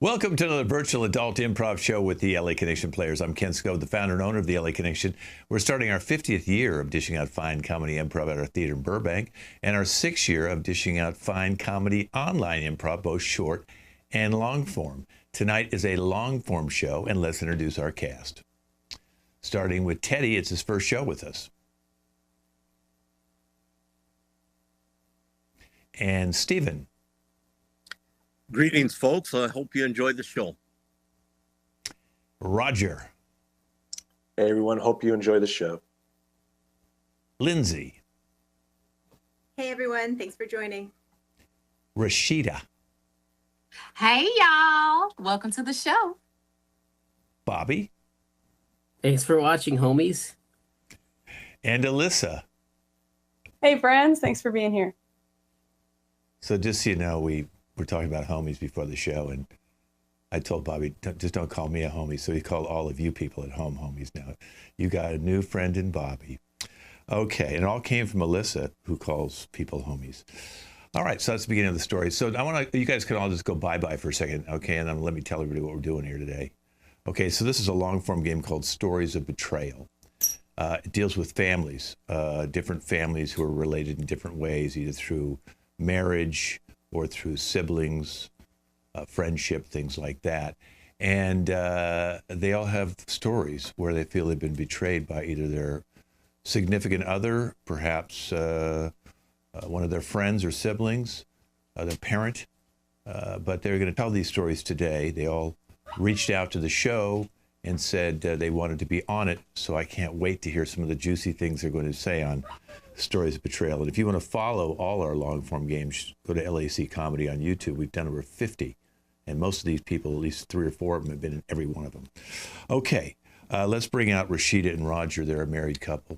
Welcome to another virtual adult improv show with the LA Connection players. I'm Ken Scove, the founder and owner of the LA Connection. We're starting our 50th year of dishing out fine comedy improv at our theater in Burbank, and our 6th year of dishing out fine comedy online improv, both short and long form. Tonight is a long form show, and let's introduce our cast. Starting with Teddy, it's his first show with us. And Stephen. Greetings, folks. I hope you enjoyed the show. Roger. Hey, everyone. Hope you enjoy the show. Lindsay. Hey, everyone. Thanks for joining. Rashida. Hey, y'all. Welcome to the show. Bobby. Thanks for watching, homies. And Alyssa. Hey, friends. Thanks for being here. So just so you know, we were talking about homies before the show, and I told Bobby, just don't call me a homie. So he called all of you people at home homies now. You got a new friend in Bobby. Okay, and it all came from Alyssa, who calls people homies. All right, so that's the beginning of the story. So you guys can all just go bye-bye for a second, okay? And then let me tell everybody what we're doing here today. Okay, so this is a long-form game called Stories of Betrayal. It deals with families, different families who are related in different ways, either through marriage or through siblings, friendship, things like that. And they all have stories where they feel they've been betrayed by either their significant other, perhaps one of their friends or siblings, their parent. But they're going to tell these stories today. They all reached out to the show and said they wanted to be on it. So I can't wait to hear some of the juicy things they're going to say on Stories of Betrayal. And if you want to follow all our long form games, go to LAC Comedy on YouTube. We've done over 50. And most of these people, at least 3 or 4 of them, have been in every one of them. Okay, let's bring out Rashida and Roger. They're a married couple.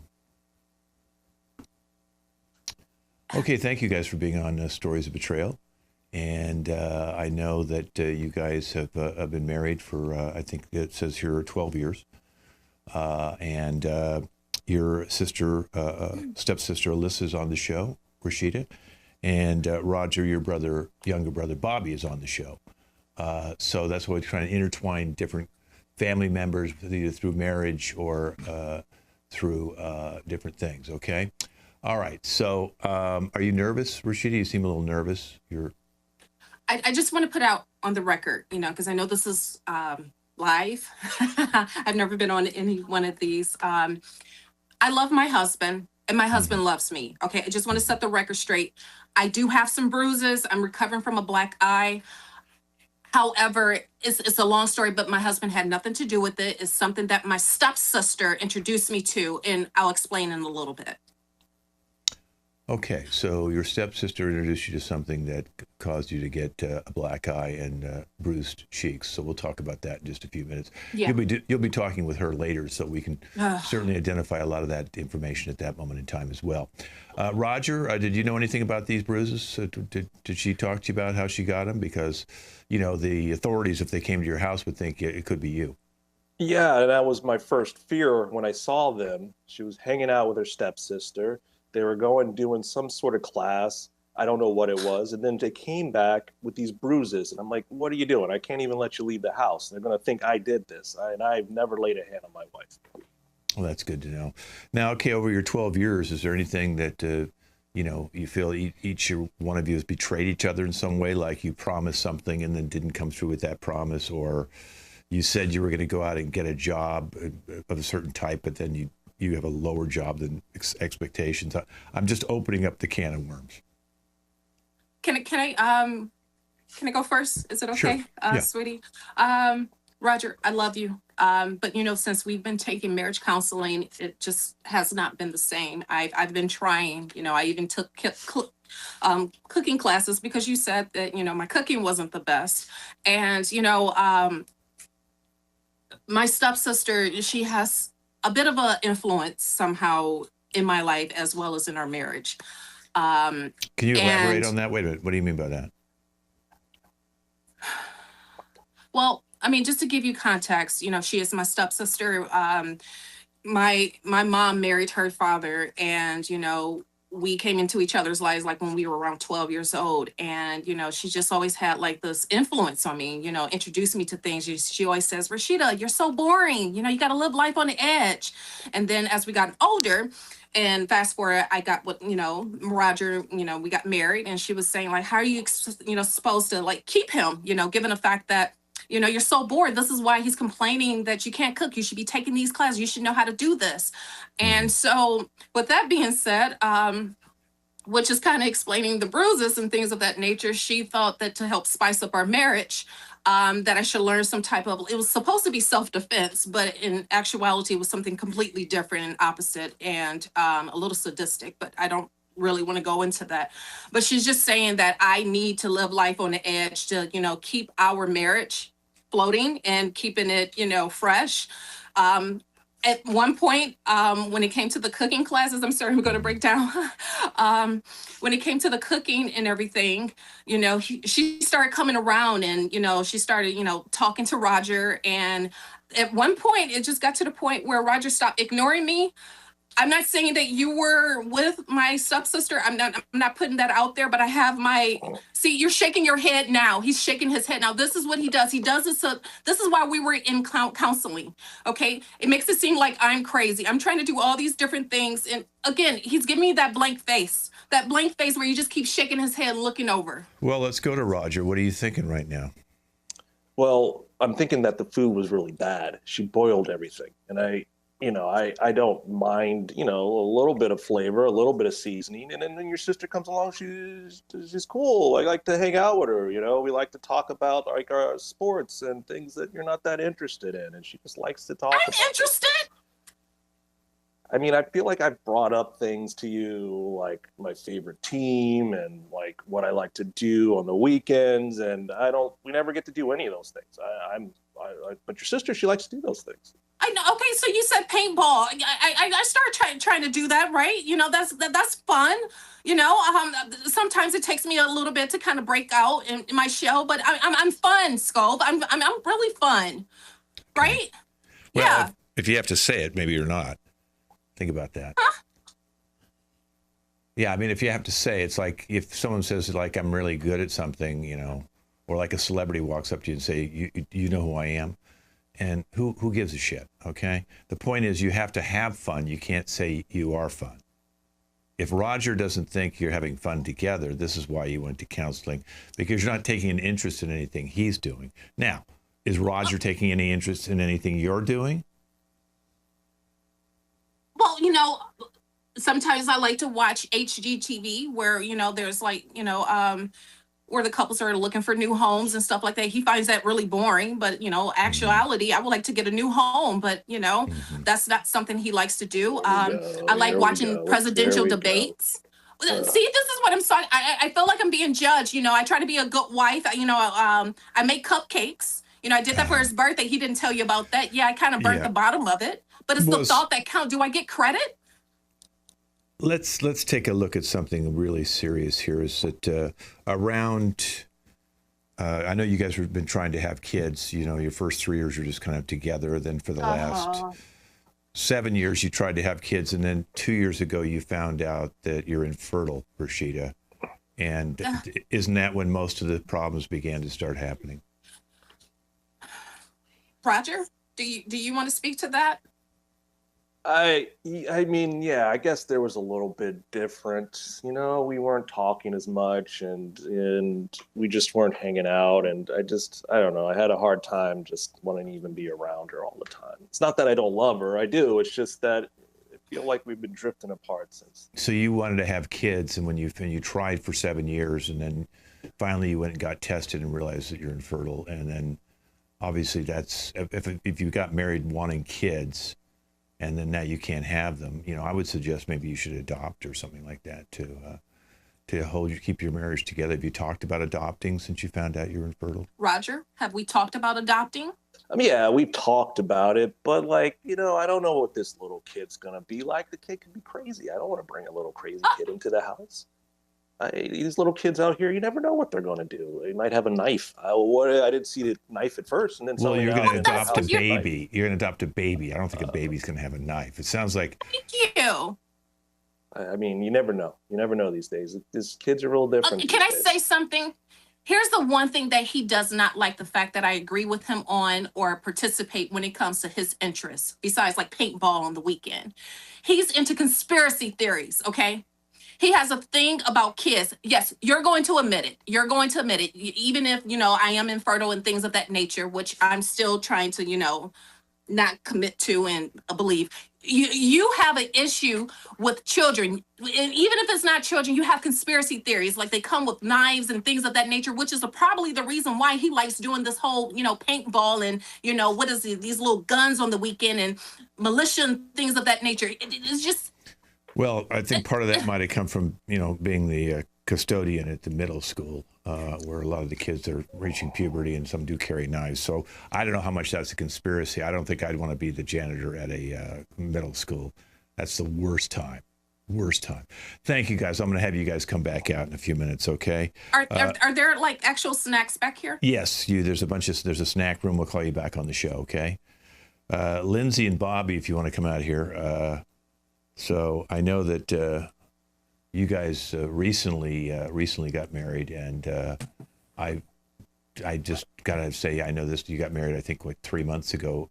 Okay, thank you guys for being on Stories of Betrayal. And I know that you guys have been married for, I think it says here, 12 years. Your sister, stepsister Alyssa is on the show, Rashida. And Roger, your younger brother Bobby is on the show. So that's why we're trying to intertwine different family members, either through marriage or through different things, okay? All right, so are you nervous, Rashida? You seem a little nervous. I just want to put out on the record, because I know this is live. I've never been on any one of these. I love my husband, and my husband loves me. Okay, I just want to set the record straight. I do have some bruises. I'm recovering from a black eye. However, it's a long story, but my husband had nothing to do with it. It's something that my stepsister introduced me to, and I'll explain in a little bit. Okay, so your stepsister introduced you to something that caused you to get a black eye and bruised cheeks. So we'll talk about that in just a few minutes. Yeah. You'll be talking with her later, so we can certainly identify a lot of that information at that moment in time as well. Roger, did you know anything about these bruises? Did she talk to you about how she got them? Because, the authorities, if they came to your house, would think it could be you. Yeah, and that was my first fear when I saw them. She was hanging out with her stepsister. They were doing some sort of class. I don't know what it was. And then they came back with these bruises. And I'm like, what are you doing? I can't even let you leave the house. They're going to think I did this. And I've never laid a hand on my wife. Well, that's good to know. Now, okay, over your 12 years, is there anything that, you feel each one of you has betrayed each other in some way, like you promised something and then didn't come through with that promise, or you said you were going to go out and get a job of a certain type, but then you have a lower job than expectations. I'm just opening up the can of worms. Can I go first? Is it okay, Sure. Yeah. sweetie? Roger, I love you. But since we've been taking marriage counseling, it just has not been the same. I've been trying. I even took cooking classes because you said that my cooking wasn't the best, and my stepsister, she has a bit of an influence somehow in my life as well as in our marriage. Can you elaborate on that? Wait a minute. What do you mean by that? Well, just to give you context, she is my stepsister. My mom married her father, and we came into each other's lives like when we were around 12 years old. And, she just always had like this influence on me, introduced me to things. She always says, Rashida, you're so boring. You got to live life on the edge. And then as we got older, and fast forward, I got with, Roger, we got married, and she was saying like, how are you, supposed to like keep him, given the fact that, you're so bored. This is why he's complaining that you can't cook. You should be taking these classes. You should know how to do this. And so with that being said, which is kind of explaining the bruises and things of that nature, she thought that to help spice up our marriage, that I should learn some type of, it was supposed to be self-defense, but in actuality, it was something completely different and opposite, and a little sadistic, but I don't really want to go into that. But she's just saying that I need to live life on the edge to, keep our marriage floating and keeping it, fresh. At one point, when it came to the cooking classes, I'm sorry, I'm going to break down. When it came to the cooking and everything, she started coming around, and, she started, talking to Roger. And at one point, it just got to the point where Roger stopped ignoring me. I'm not saying that you were with my stepsister. I'm not putting that out there, but I have my, see, you're shaking your head now. He's shaking his head now. This is what he does. He does this. This is why we were in counseling. Okay. It makes it seem like I'm crazy. I'm trying to do all these different things. And again, he's giving me that blank face where you just keep shaking his head, looking over. Well, let's go to Roger. What are you thinking right now? Well, I'm thinking that the food was really bad. She boiled everything. And I don't mind, a little bit of flavor, a little bit of seasoning. And then your sister comes along, she's cool. I like to hang out with her. We like to talk about like our sports and things that you're not that interested in. And she just likes to talk. I'm interested. I mean, I feel like I've brought up things to you, like my favorite team and like what I like to do on the weekends. And we never get to do any of those things. But your sister, she likes to do those things. I know. Okay, so you said paintball. I started trying to do that, right? That's fun. Sometimes it takes me a little bit to kind of break out in my shell, but I'm fun, Scope. I'm really fun, right? Well, Yeah. if you have to say it, maybe you're not. Think about that. Huh? Yeah, I mean, if you have to say, it's like if someone says like I'm really good at something, or like a celebrity walks up to you and say, you know who I am? And who gives a shit, okay? The point is you have to have fun. You can't say you are fun. If Roger doesn't think you're having fun together, this is why you went to counseling, because you're not taking an interest in anything he's doing. Now, is Roger taking any interest in anything you're doing? Well, sometimes I like to watch HGTV where, there's like, where the couples are looking for new homes and stuff like that. He finds that really boring, but actuality, I would like to get a new home, but that's not something he likes to do. I like watching presidential debates. See, this is what I'm saying. I feel like I'm being judged. I try to be a good wife. I make cupcakes. I did that for his birthday. He didn't tell you about that. Yeah, I kind of burnt the bottom of it, but it's the thought that counts. Do I get credit? Let's take a look at something really serious here. Is that around? I know you guys have been trying to have kids. Your first 3 years you're just kind of together. Then for the last 7 years you tried to have kids, and then 2 years ago you found out that you're infertile, Rashida. And isn't that when most of the problems began to start happening? Roger, do you want to speak to that? I mean, yeah, I guess there was a little bit different. We weren't talking as much, and we just weren't hanging out. And I don't know. I had a hard time just wanting to even be around her all the time. It's not that I don't love her. I do. It's just that I feel like we've been drifting apart since. So you wanted to have kids, and when you tried for 7 years, and then finally you went and got tested and realized that you're infertile, and then obviously that's if you got married wanting kids, and then now you can't have them. I would suggest maybe you should adopt or something like that to keep your marriage together. Have you talked about adopting since you found out you're infertile? Roger, have we talked about adopting? I mean, yeah, we've talked about it, but I don't know what this little kid's gonna be like. The kid could be crazy. I don't want to bring a little crazy kid into the house. These little kids out here, you never know what they're going to do. They might have a knife. I didn't see the knife at first, and then you're going to adopt a baby. You're going to adopt a baby. I don't think a baby's going to have a knife. It sounds like. Thank you. I mean, you never know. You never know these days. These kids are real different. Can I these days. say something? Here's the one thing that he does not like, the fact that I agree with him on or participate when it comes to his interests, besides like paintball on the weekend. He's into conspiracy theories, okay? He has a thing about kids. Yes, you're going to admit it. You're going to admit it. Even if, I am infertile and things of that nature, which I'm still trying to, not commit to and believe. You have an issue with children. And even if it's not children, you have conspiracy theories. Like they come with knives and things of that nature, which is probably the reason why he likes doing this whole, paintball and, what is it, these little guns on the weekend and militia and things of that nature. It's just. Well, I think part of that might have come from, being the custodian at the middle school, where a lot of the kids are reaching puberty and some do carry knives. So I don't know how much that's a conspiracy. I don't think I'd want to be the janitor at a middle school. That's the worst time. Worst time. Thank you, guys. I'm going to have you guys come back out in a few minutes, okay? Are there like actual snacks back here? Yes, there's a snack room. We'll call you back on the show, okay? Lindsay and Bobby, if you want to come out here. So I know that you guys recently got married, and I just gotta say, I know this. You got married, I think, 3 months ago.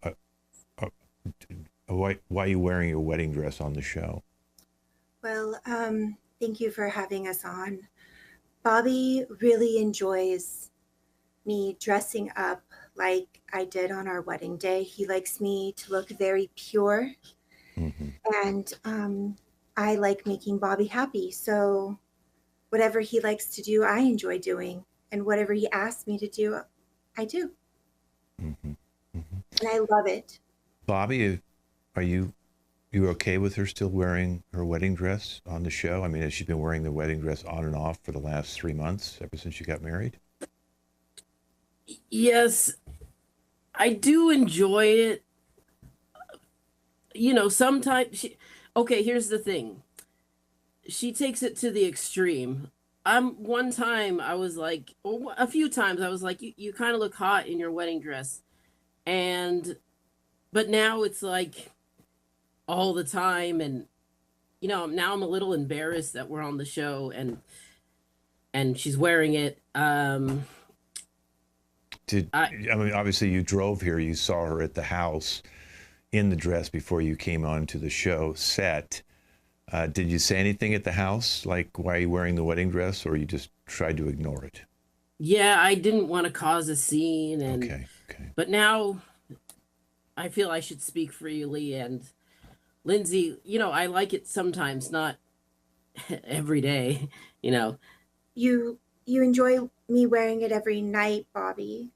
Why are you wearing your wedding dress on the show? Well, thank you for having us on. Bobby really enjoys me dressing up like I did on our wedding day. He likes me to look very pure. Mm-hmm. And I like making Bobby happy. So whatever he likes to do, I enjoy doing. And whatever he asks me to do, I do. Mm-hmm. Mm-hmm. And I love it. Bobby, are you okay with her still wearing her wedding dress on the show? I mean, has she been wearing the wedding dress on and off for the last 3 months, ever since you got married? Yes, I do enjoy it. Sometimes here's the thing. She takes it to the extreme. One time I was like, or a few times I was like, you kind of look hot in your wedding dress. But now it's like all the time. And, now I'm a little embarrassed that we're on the show and she's wearing it. I mean, obviously you drove here, you saw her at the house in the dress before you came on to the show set. Did you say anything at the house, like, why are you wearing the wedding dress, or you just tried to ignore it? Yeah, I didn't want to cause a scene. And okay. But now I feel I should speak freely. And Lindsay, I like it sometimes, not every day, You enjoy me wearing it every night, Bobby.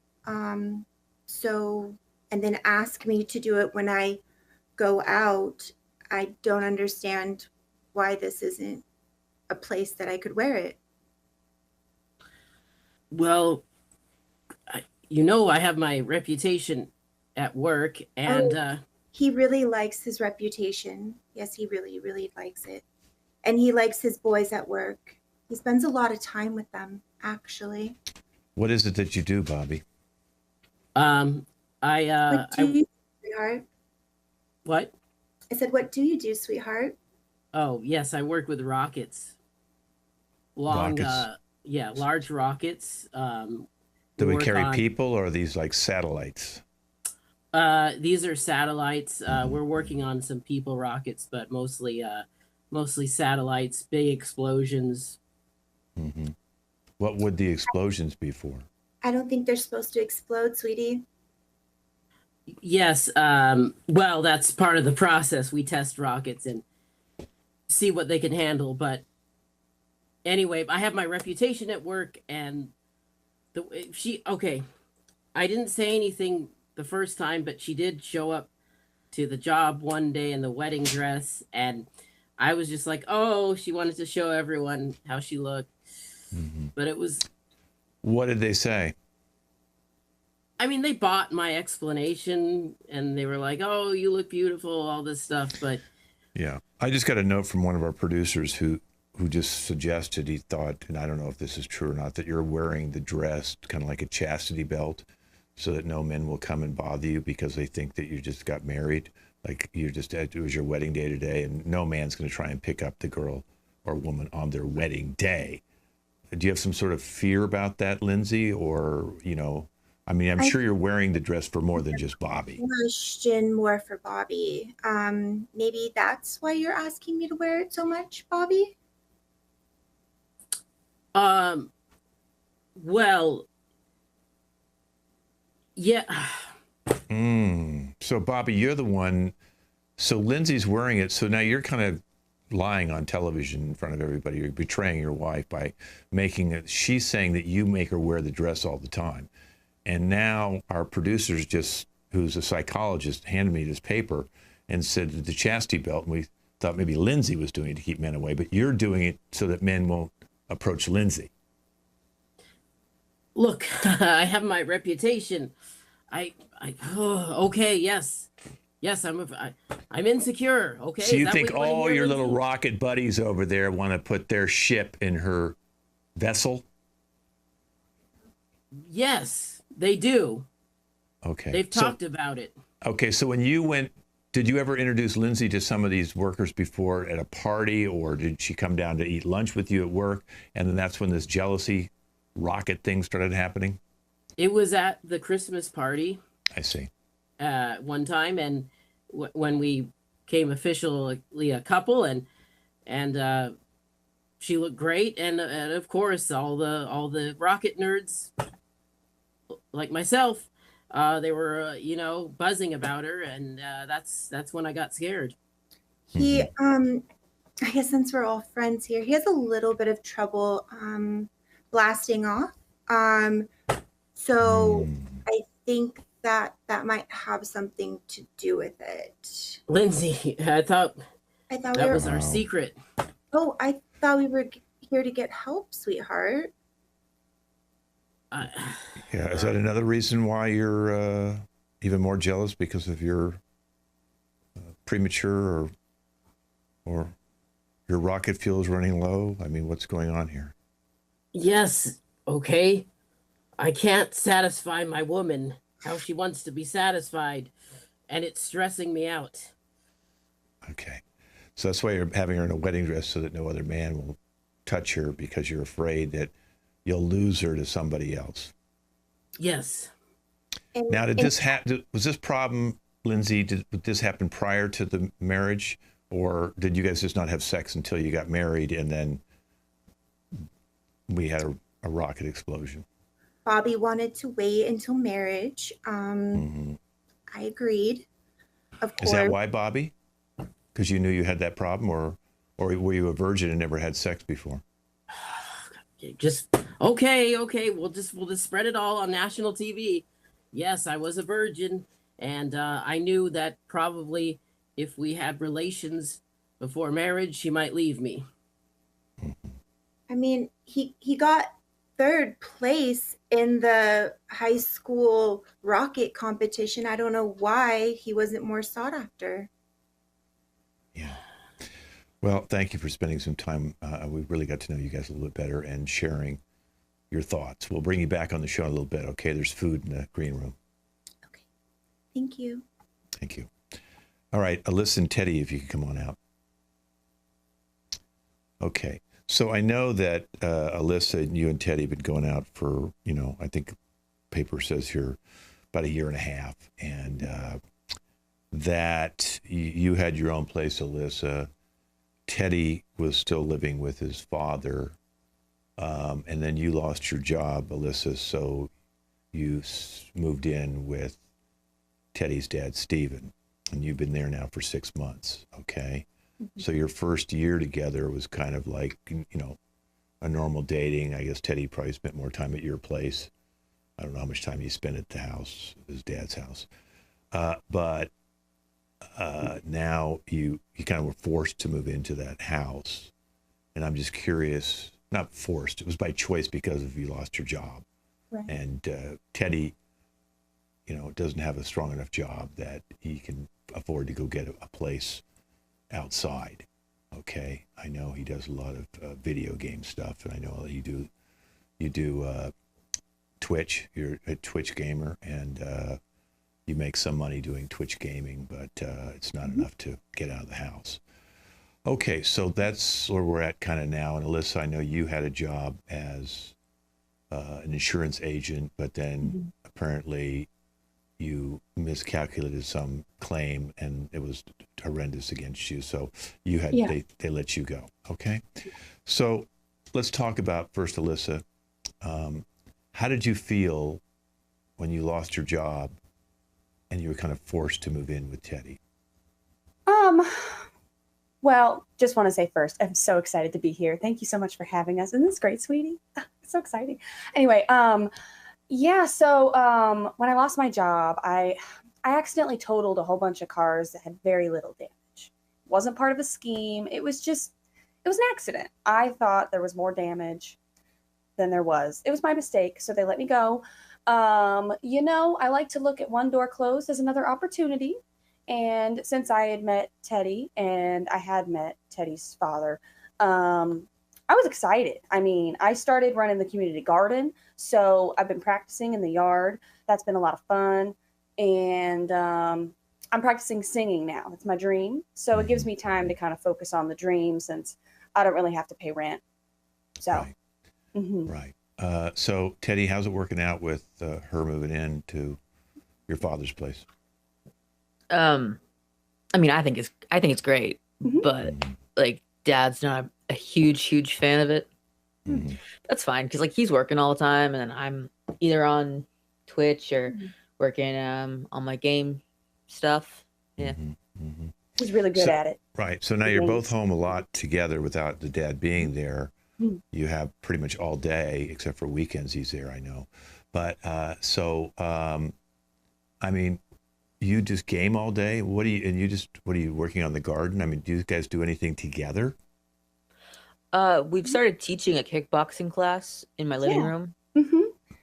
And then ask me to do it when I go out. I don't understand why this isn't a place that I could wear it. Well, I have my reputation at work, and he really likes his reputation. Yes, he really, really likes it. And he likes his boys at work. He spends a lot of time with them, actually. What is it that you do, Bobby? What do you do, sweetheart? What? I said, what do you do, sweetheart? Oh, yes, I work with rockets. Rockets? Large rockets. Do we carry people, or are these like satellites? These are satellites. We're working on some people rockets, but mostly satellites, big explosions. Mm-hmm. What would the explosions be for? I don't think they're supposed to explode, sweetie. Yes. Well, that's part of the process. We test rockets and see what they can handle. But anyway, I have my reputation at work, and I didn't say anything the first time, but she did show up to the job one day in the wedding dress, and I was just like, oh, she wanted to show everyone how she looked. Mm-hmm. But it was... What did they say? I mean, they bought my explanation, and they were like, oh, you look beautiful, all this stuff, but... Yeah. I just got a note from one of our producers who just suggested, he thought, and I don't know if this is true or not, that you're wearing the dress kind of like a chastity belt so that no men will come and bother you because they think that you just got married. Like it was your wedding day today, and no man's going to try and pick up the girl or woman on their wedding day. Do you have some sort of fear about that, Lindsay? Or, I mean, I'm sure you're wearing the dress for more than just Bobby. Question more for Bobby. Maybe that's why you're asking me to wear it so much, Bobby? Well, yeah. So, Bobby, you're the one. So, Lindsay's wearing it. So now you're kind of lying on television in front of everybody. You're betraying your wife by making it. She's saying that you make her wear the dress all the time. And now our producers who's a psychologist, handed me this paper and said the chastity belt. And we thought maybe Lindsay was doing it to keep men away, but you're doing it so that men won't approach Lindsay. Look, I have my reputation. Okay, yes, I'm insecure. Okay. So you think all your little rocket buddies over there want to put their ship in her vessel? Yes, they do. Okay. They've talked about it. Okay, so when you went, did you ever introduce Lindsay to some of these workers before at a party, or did she come down to eat lunch with you at work, and then that's when this jealousy rocket thing started happening? It was at the Christmas party. I see. One time, and when we came officially a couple, and she looked great, and of course all the rocket nerds like myself, they were buzzing about her, and that's when I got scared. He I guess since we're all friends here, he has a little bit of trouble blasting off. So I think that might have something to do with it. Lindsay, I thought that was our secret. Oh, I thought we were here to get help, sweetheart. Yeah, is that another reason why you're even more jealous, because of your premature or your rocket fuel is running low? I mean, what's going on here? Yes, okay. I can't satisfy my woman how she wants to be satisfied, and it's stressing me out. Okay. So that's why you're having her in a wedding dress, so that no other man will touch her, because you're afraid that you'll lose her to somebody else. Yes. Now, was this problem, Lindsay, did this happen prior to the marriage, or did you guys just not have sex until you got married and then we had a rocket explosion? Bobby wanted to wait until marriage. I agreed. Of course. Is that why, Bobby? Because you knew you had that problem, or were you a virgin and never had sex before? Just okay. We'll just spread it all on national TV. Yes, I was a virgin, and I knew that probably if we had relations before marriage, she might leave me. I mean, he got third place in the high school rocket competition. I don't know why he wasn't more sought after. Yeah. Well, thank you for spending some time. We really got to know you guys a little bit better and sharing your thoughts. We'll bring you back on the show in a little bit. Okay, there's food in the green room. Okay. Thank you. Thank you. All right, Alyssa and Teddy, if you could come on out. Okay. So I know that Alyssa and you and Teddy have been going out for, I think paper says here about a year and a half, and that you had your own place, Alyssa. Teddy was still living with his father, and then you lost your job, Alyssa, so you moved in with Teddy's dad, Stephen, and you've been there now for 6 months, okay? So your first year together was kind of like, a normal dating. I guess Teddy probably spent more time at your place. I don't know how much time you spent at the house, his dad's house. But now you kind of were forced to move into that house. And I'm just curious, not forced, it was by choice because of you lost your job. Right. And Teddy, doesn't have a strong enough job that he can afford to go get a place outside. Okay, I know he does a lot of video game stuff, and I know that you do Twitch. You're a Twitch gamer, and you make some money doing Twitch gaming, but it's not enough to get out of the house. Okay, so that's where we're at kind of now. And Alyssa, I know you had a job as an insurance agent, but then apparently you miscalculated some claim and it was horrendous against you. So you had they let you go. Okay, so let's talk about first, Alyssa. How did you feel when you lost your job and you were kind of forced to move in with Teddy? Well, just want to say first, I'm so excited to be here. Thank you so much for having us. Isn't this great, sweetie? It's so exciting. Anyway, so when I lost my job, I accidentally totaled a whole bunch of cars that had very little damage. It wasn't part of a scheme. It was an accident. I thought there was more damage than there was. It was my mistake, so they let me go. I like to look at one door closed as another opportunity. And since I had met Teddy and I had met Teddy's father, I was excited. I mean, I started running the community garden, so I've been practicing in the yard. That's been a lot of fun. And I'm practicing singing now. It's my dream. So it gives me time to kind of focus on the dream since I don't really have to pay rent. So, Right. So Teddy, how's it working out with her moving in to your father's place? I mean, I think it's great, but like Dad's not a huge fan of it. That's fine because like he's working all the time, and then I'm either on Twitch or working on my game stuff. Yeah, he's really good at it. Right. So now you're both home a lot together without the dad being there. You have pretty much all day, except for weekends. He's there, I know. But I mean, you just game all day. What are you working on the garden? I mean, do you guys do anything together? We've started teaching a kickboxing class in my living room.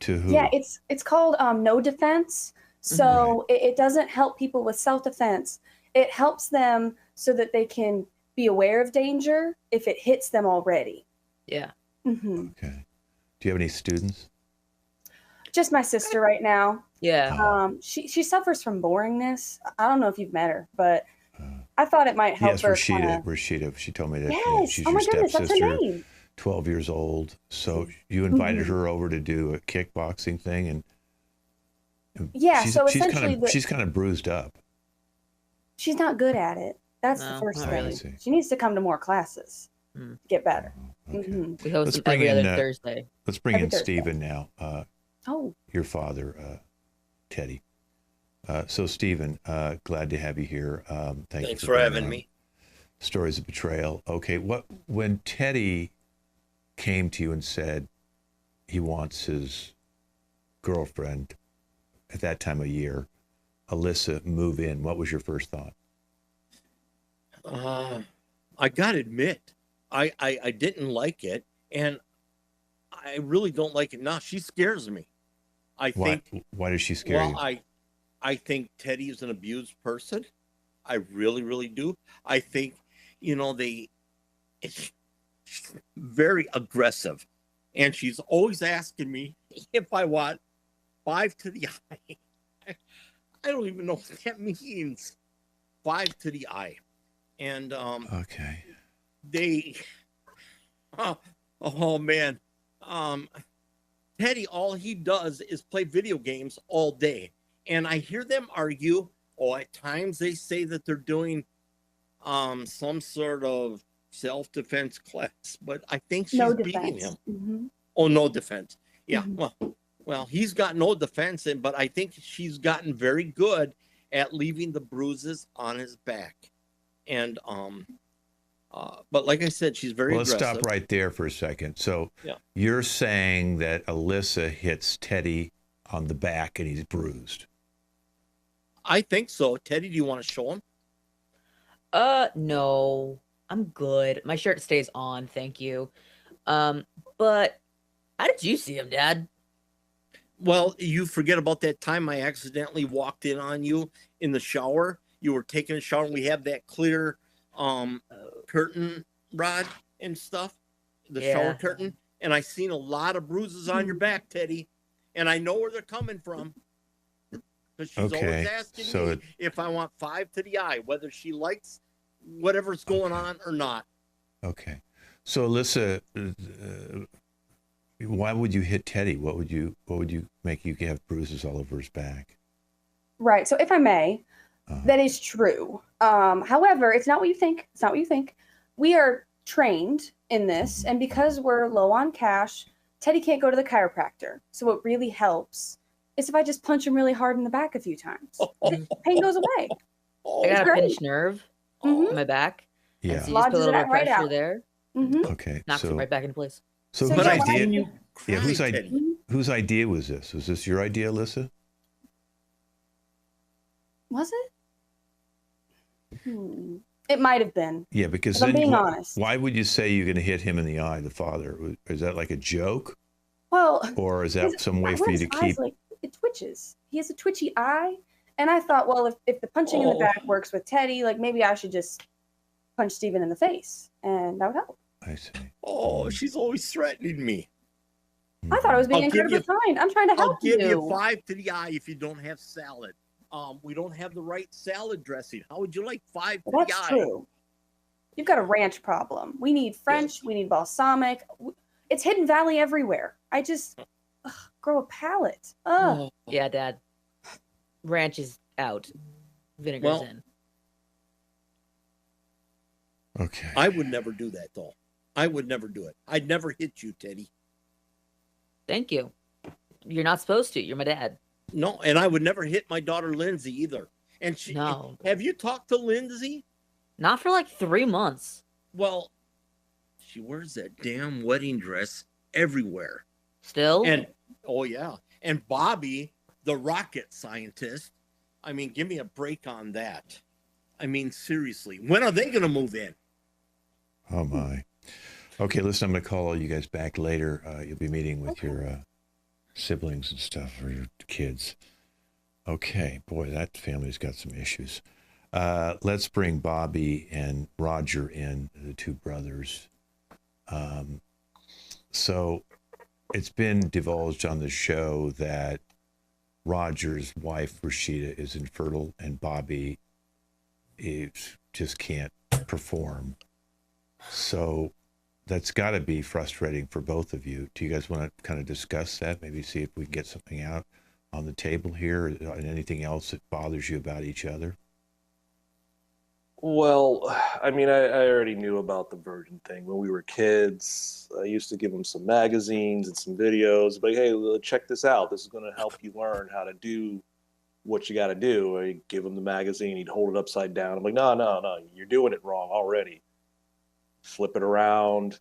To who? Yeah, it's called No Defense. So it doesn't help people with self-defense. It helps them so that they can be aware of danger if it hits them already. Yeah. Okay. Do you have any students? Just my sister right now. Yeah. She suffers from boringness. I don't know if you've met her, but I thought it might help yes, her. Rashida. She told me that Yes. she's Oh my your goodness, that's her stepsister, name. 12 years old. So you invited her over to do a kickboxing thing, and yeah. So essentially, she's kind of bruised up. She's not good at it. That's the first thing. Really. She needs to come to more classes to get better. Okay. We host every other Thursday. Let's bring in Stephen now. Your father, Teddy. So Stephen, glad to have you here. Thanks for having me. Stories of betrayal. Okay, when Teddy came to you and said he wants his girlfriend at that time of year, Alyssa, move in, what was your first thought? I gotta admit, I didn't like it, and I really don't like it now. She scares me. Why does she scare you? Well, I think Teddy is an abused person. I really do. I think, it's very aggressive. And she's always asking me if I want 5 to the eye. I don't even know what that means. 5 to the eye. And okay. Oh man. Teddy, all he does is play video games all day. And I hear them argue. At times they say that they're doing some sort of self-defense class, but I think she's beating him. Oh, no defense. Yeah. Well, he's got no defense, but I think she's gotten very good at leaving the bruises on his back. And but like I said, she's very aggressive. Let's stop right there for a second. So you're saying that Alyssa hits Teddy on the back and he's bruised. I think so. Teddy, do you want to show him? No, I'm good. My shirt stays on, thank you. But how did you see him, Dad? Well, you forget about that time I accidentally walked in on you in the shower. You were taking a shower, and we have that clear curtain rod and stuff, the shower curtain, and I seen a lot of bruises on your back, Teddy, and I know where they're coming from. because she's always asking me if I want 5 to the eye, whether she likes whatever's going on or not. Okay. So Alyssa, why would you hit Teddy? What would you make you have bruises all over his back? Right. So if I may, that is true. However, it's not what you think. It's not what you think. We are trained in this, and because we're low on cash, Teddy can't go to the chiropractor. So what really helps is if I just punch him really hard in the back a few times. Pain goes away. I got a pinched nerve in my back. Yeah. And so you just put a little bit of Right pressure out. there. Okay. Knocks it right back into place. So So whose yeah, idea? Yeah, Teddy. whose idea was this? Was this your idea, Alyssa? Was it? It might have been. Yeah, because If I'm then being honest. why would you say you're going to hit him in the eye, the father? Is that like a joke, Well, or is that some way for you to his keep? eyes, like, it twitches. He has a twitchy eye, and I thought, well, if the punching in the back works with Teddy, like maybe I should just punch Steven in the face, and that would help. I see. Oh, she's always threatening me. I thought I was being I'll give incredibly you- kind. I'm trying to help I'll give you 5 to the eye if you don't have salad. We don't have the right salad dressing. How would you like 5 to Well, the that's eye? true. You've got a ranch problem. We need French. We need balsamic. It's Hidden Valley everywhere. I just grow a palate. Oh, Yeah, Dad. Ranch is out. Vinegar's Well, in. Okay. I would never do that, though. I would never do it. I'd never hit you, Teddy. Thank you. You're not supposed to. You're my dad. No, and I would never hit my daughter Lindsay either. And she, No. have you talked to Lindsay? Not for like 3 months. Well, she wears that damn wedding dress everywhere. Still? And oh yeah, and Bobby, the rocket scientist. I mean, give me a break on that. I mean, seriously, when are they going to move in? Oh my. Okay, listen, I'm going to call all you guys back later. You'll be meeting with your siblings and stuff, or your kids. Okay, boy, that family's got some issues. Let's bring Bobby and Roger in, the two brothers. So it's been divulged on the show that Roger's wife, Rashida, is infertile, and Bobby just can't perform. So that's got to be frustrating for both of you. Do you guys want to kind of discuss that? Maybe see if we can get something out on the table here, and anything else that bothers you about each other? Well, I mean, I already knew about the virgin thing when we were kids. I used to give him some magazines and some videos, like, hey, check this out. This is going to help you learn how to do what you got to do. I give him the magazine. He'd hold it upside down. I'm like, no, you're doing it wrong already. Flip it around.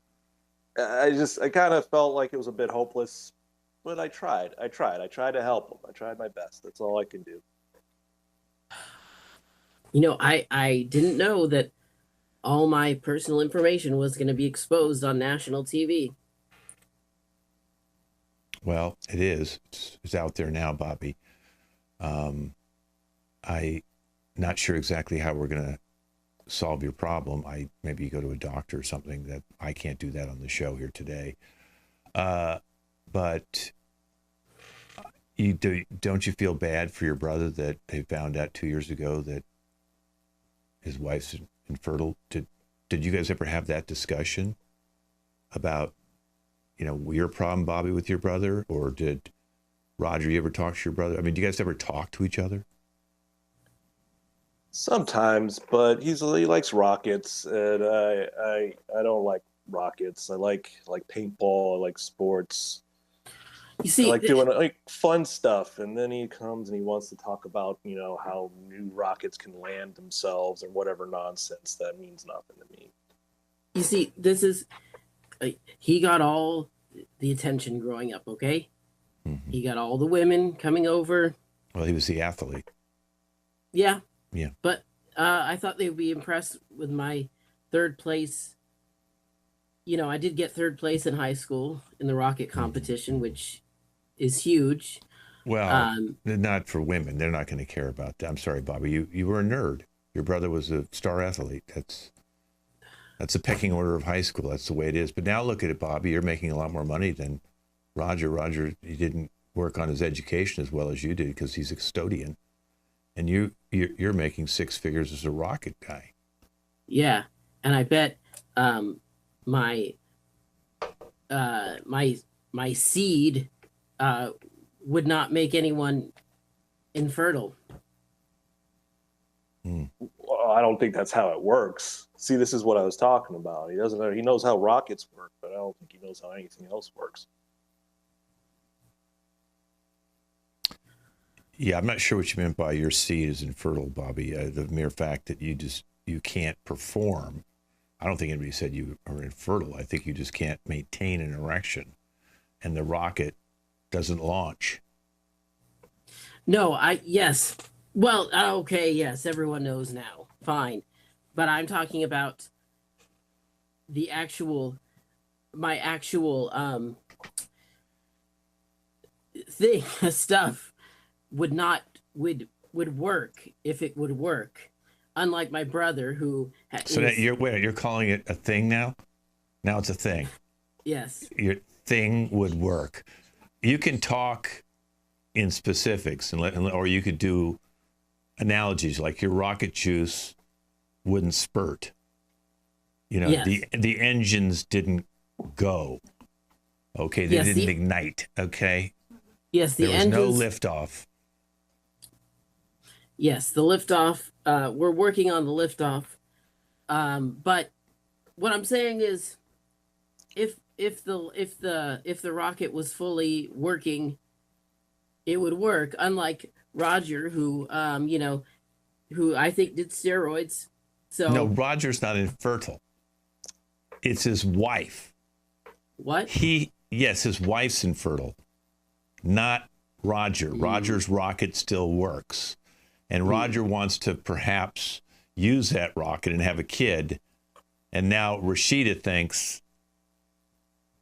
I kind of felt like it was a bit hopeless, but I tried. I tried to help him. I tried my best. That's all I can do. You know, I didn't know that all my personal information was going to be exposed on national TV. Well, it is. It's out there now, Bobby. I'm not sure exactly how we're going to solve your problem. Maybe you go to a doctor or something. That I can't do that on the show here today. But don't you feel bad for your brother that they found out 2 years ago that his wife's infertile? Did you guys ever have that discussion about, your problem, Bobby, with your brother? Or did Roger, you ever talk to your brother? I mean, do you guys ever talk to each other? Sometimes, but he likes rockets, and I don't like rockets. I like paintball. I like sports. You see, I like doing like fun stuff, and then he comes and he wants to talk about how new rockets can land themselves or whatever nonsense that means nothing to me. You see, this is he got all the attention growing up. Okay, He got all the women coming over. Well, he was the athlete. Yeah. Yeah. But I thought they would be impressed with my third place. I did get third place in high school in the rocket competition, which is huge. Well, not for women. They're not going to care about that. I'm sorry, Bobby. You were a nerd. Your brother was a star athlete. That's the pecking order of high school. That's the way it is. But now look at it, Bobby. You're making a lot more money than Roger. Roger, he didn't work on his education as well as you did because he's a custodian. and you're making six figures as a rocket guy. Yeah, and I bet my my seed would not make anyone infertile. Well, I don't think that's how it works. See, this is what I was talking about. He doesn't know. He knows how rockets work, but I don't think he knows how anything else works. Yeah, I'm not sure what you meant by your seed is infertile, Bobby. The mere fact that you can't perform. I don't think anybody said you are infertile. I think you just can't maintain an erection, and the rocket doesn't launch. No, yes. Well, okay, yes, everyone knows now. Fine. But I'm talking about the my actual thing, stuff would work if it would work. Unlike my brother who So you're calling it a thing now? Now it's a thing. Yes. Your thing would work. You can talk in specifics or you could do analogies like your rocket juice wouldn't spurt. You know, yes. the engines didn't go. Okay, they didn't ignite. Okay. Yes, there was no liftoff. Yes, the liftoff. We're working on the liftoff. But what I'm saying is, if the rocket was fully working, it would work. Unlike Roger, who who I think did steroids. So no, Roger's not infertile. It's his wife. What? Yes, his wife's infertile, not Roger. Roger's rocket still works. And Roger wants to perhaps use that rocket and have a kid. And now Rashida thinks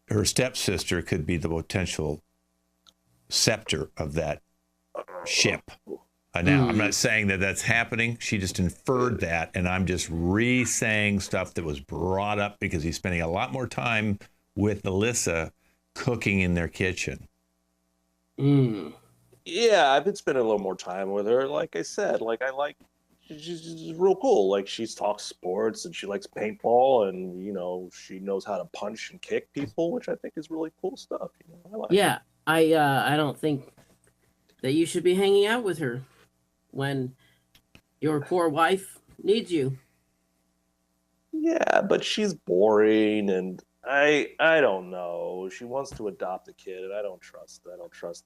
her stepsister could be the potential scepter of that ship. Now, I'm not saying that that's happening. She just inferred that. And I'm just re-saying stuff that was brought up because he's spending a lot more time with Alyssa cooking in their kitchen. Yeah, I've been spending a little more time with her. Like I said, she's real cool. Like she talks sports and she likes paintball, and she knows how to punch and kick people, which I think is really cool stuff. I like. Yeah, I don't think that you should be hanging out with her when your poor wife needs you. Yeah, but she's boring, and I don't know. She wants to adopt a kid, and I don't trust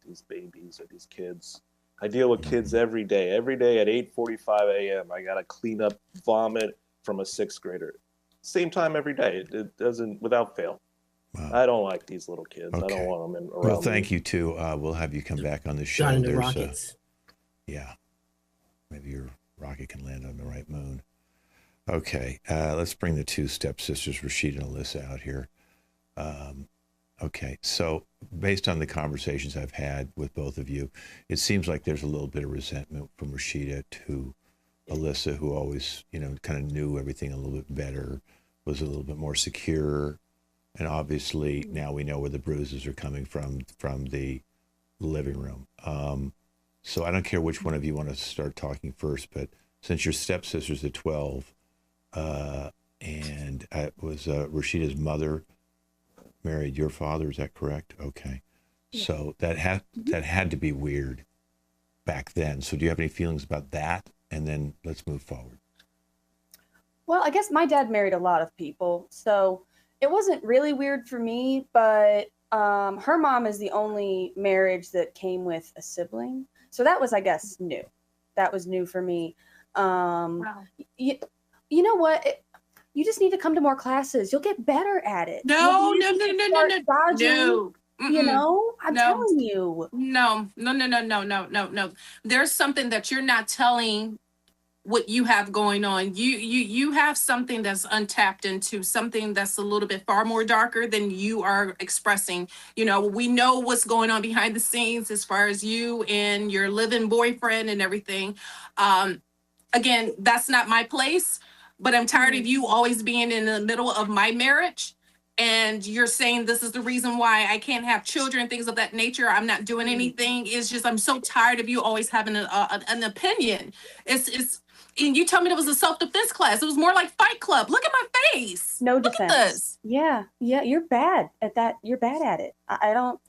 these babies or these kids. I deal with kids every day. Every day at 8:45 a.m. I gotta clean up vomit from a 6th grader. Same time every day. It doesn't without fail. Wow. I don't like these little kids. Okay. I don't want them around. Well, thank you too. We'll have you come back on the show. Got into rockets. Yeah, maybe your rocket can land on the right moon. Okay, let's bring the two stepsisters, Rashida and Alyssa, out here. Okay, so based on the conversations I've had with both of you, it seems like there's a little bit of resentment from Rashida to Alyssa, who always, kind of knew everything a little bit better, was a little bit more secure. And obviously now we know where the bruises are coming from the living room. So I don't care which one of you want to start talking first, but since your stepsister's at 12, and it was Rashida's mother married your father, is that correct? Okay. Yeah. So that had to be weird back then. So do you have any feelings about that? And then let's move forward. Well, I guess my dad married a lot of people, so it wasn't really weird for me, but her mom is the only marriage that came with a sibling. So that was, I guess, new. That was new for me. Wow. You know what? You just need to come to more classes. You'll get better at it. No. I'm telling you. No. There's something that you're not telling what you have going on. You have something that's untapped into, something that's a little bit far more darker than you are expressing. We know what's going on behind the scenes as far as you and your living boyfriend and everything. Again, that's not my place, but I'm tired of you always being in the middle of my marriage and you're saying this is the reason why I can't have children, things of that nature. I'm not doing anything. It's just I'm so tired of you always having an opinion. It's and you told me it was a self-defense class. It was more like Fight Club. Look at my face. No Look defense. at this. Yeah, you're bad at that. You're bad at it. I don't.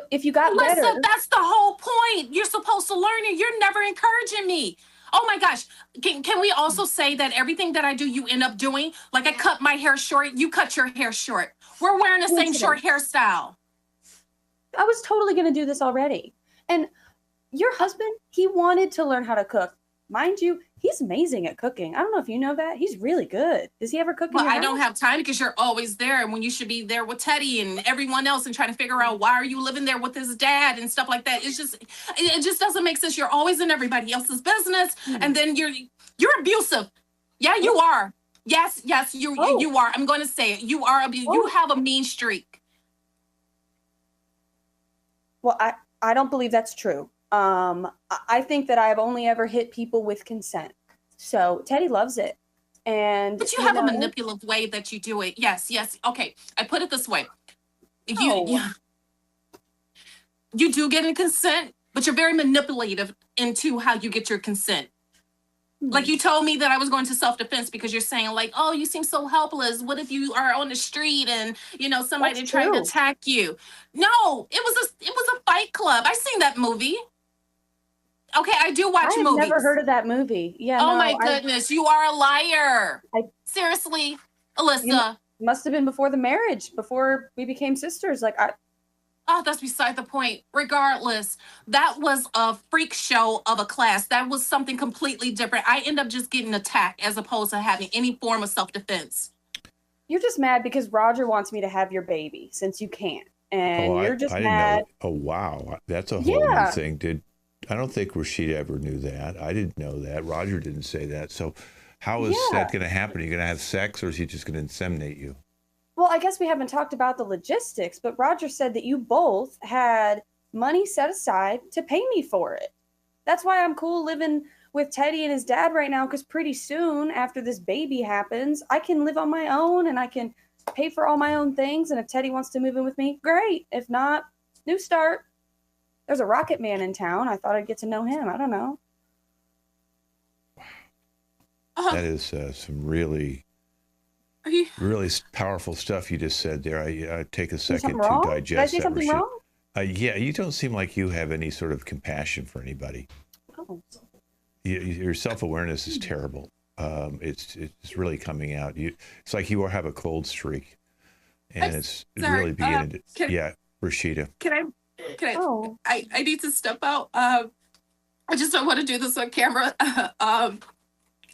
If you got Listen, better. that's the whole point. You're supposed to learn it. You're never encouraging me. Oh my gosh. Can we also say that everything that I do, you end up doing? Like I cut my hair short, you cut your hair short. We're wearing the same short hairstyle. I was totally going to do this already. And your husband, he wanted to learn how to cook. Mind you, he's amazing at cooking. I don't know if you know that. He's really good. Does he ever cook? Well, I don't have time because you're always there, and when you should be there with Teddy and everyone else and trying to figure out why are you living there with his dad and stuff like that. It just doesn't make sense. You're always in everybody else's business, and then you're abusive. Yeah, you are. Yes, you are. I'm going to say it. You are abusive. You have a mean streak. Well, I don't believe that's true. I think that I've only ever hit people with consent. So Teddy loves it. But you have a manipulative way that you do it. Yes. Okay. I put it this way. You do get in consent, but you're very manipulative into how you get your consent. Like you told me that I was going to self-defense because you're saying like, oh, you seem so helpless. What if you are on the street and somebody trying to attack you? No, it was a Fight Club. I seen that movie. Okay, I do watch movies. I've never heard of that movie. Yeah. Oh my goodness, you are a liar. Seriously, Alyssa. Must have been before the marriage, before we became sisters. Oh, that's beside the point. Regardless, that was a freak show of a class. That was something completely different. I end up just getting attacked as opposed to having any form of self-defense. You're just mad because Roger wants me to have your baby since you can't. And you're just mad. Oh, wow. That's a whole new thing. I don't think Rashida ever knew that. I didn't know that. Roger didn't say that. So how is that going to happen? Are you going to have sex or is he just going to inseminate you? Well, I guess we haven't talked about the logistics, but Roger said that you both had money set aside to pay me for it. That's why I'm cool living with Teddy and his dad right now, because pretty soon after this baby happens, I can live on my own and I can pay for all my own things. And if Teddy wants to move in with me, great. If not, new start. There's a Rocket Man in town. I thought I'd get to know him. I don't know. That is some really powerful stuff you just said there. I take a second to digest Did I say something wrong? Yeah, you don't seem like you have any sort of compassion for anybody. Oh. Your self-awareness is terrible. It's really coming out. It's like you have a cold streak, and it's really beginning to. Rashida. Can I? I need to step out. I just don't want to do this on camera. Are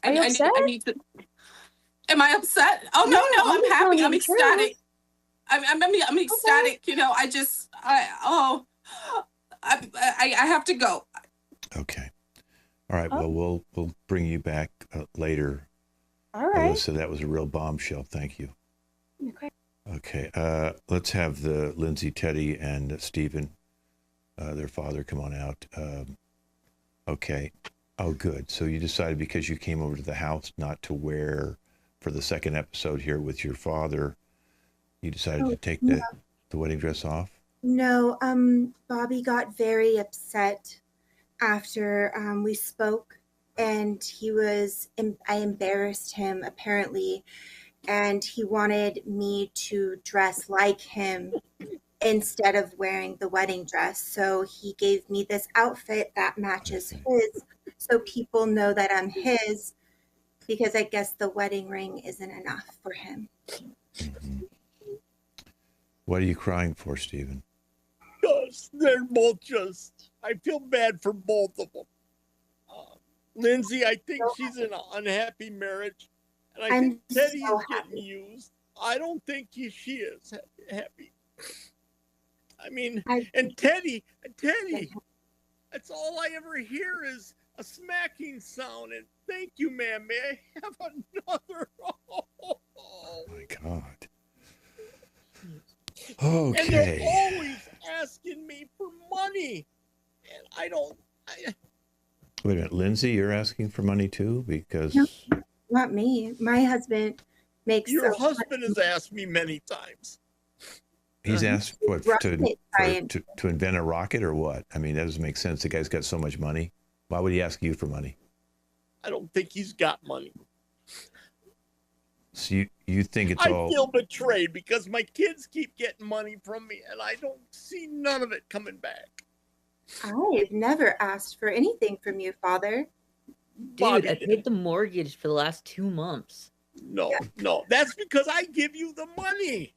you upset? I need to. Am I upset? Oh no, I'm happy. I'm ecstatic. I'm ecstatic. Okay. I have to go. Okay. All right. Well, we'll bring you back later. All right. Alyssa, that was a real bombshell. Thank you. Okay. Okay. Let's have the Lindsay, Teddy, and Stephen, their father, come on out. Okay. Oh, good. So you decided because you came over to the house not to wear for the second episode here with your father, you decided to take the wedding dress off? No, Bobby got very upset after we spoke, and I embarrassed him apparently, and he wanted me to dress like him instead of wearing the wedding dress. So he gave me this outfit that matches his, so people know that I'm his, because I guess the wedding ring isn't enough for him. Mm-hmm. What are you crying for, Stephen? Because they're both I feel bad for both of them. Lindsay, I think she's in an unhappy marriage. And I think Teddy is getting used. I don't think she is happy. I mean, and Teddy, that's all I ever hear is a smacking sound. And thank you, ma'am. May I have another? Oh my God. Okay. And they're always asking me for money. And I don't. Wait a minute, Lindsay, you're asking for money too? Because. No, not me. My husband makes Your a husband has asked me many times. He's asked what rocket science. to invent a rocket or what? I mean, that doesn't make sense. The guy's got so much money. Why would he ask you for money? I don't think he's got money. So you think it's I all feel betrayed because my kids keep getting money from me and I don't see none of it coming back. I've never asked for anything from you, Father. Dude, Bobby I did. paid the mortgage for the last 2 months. No, that's because I give you the money.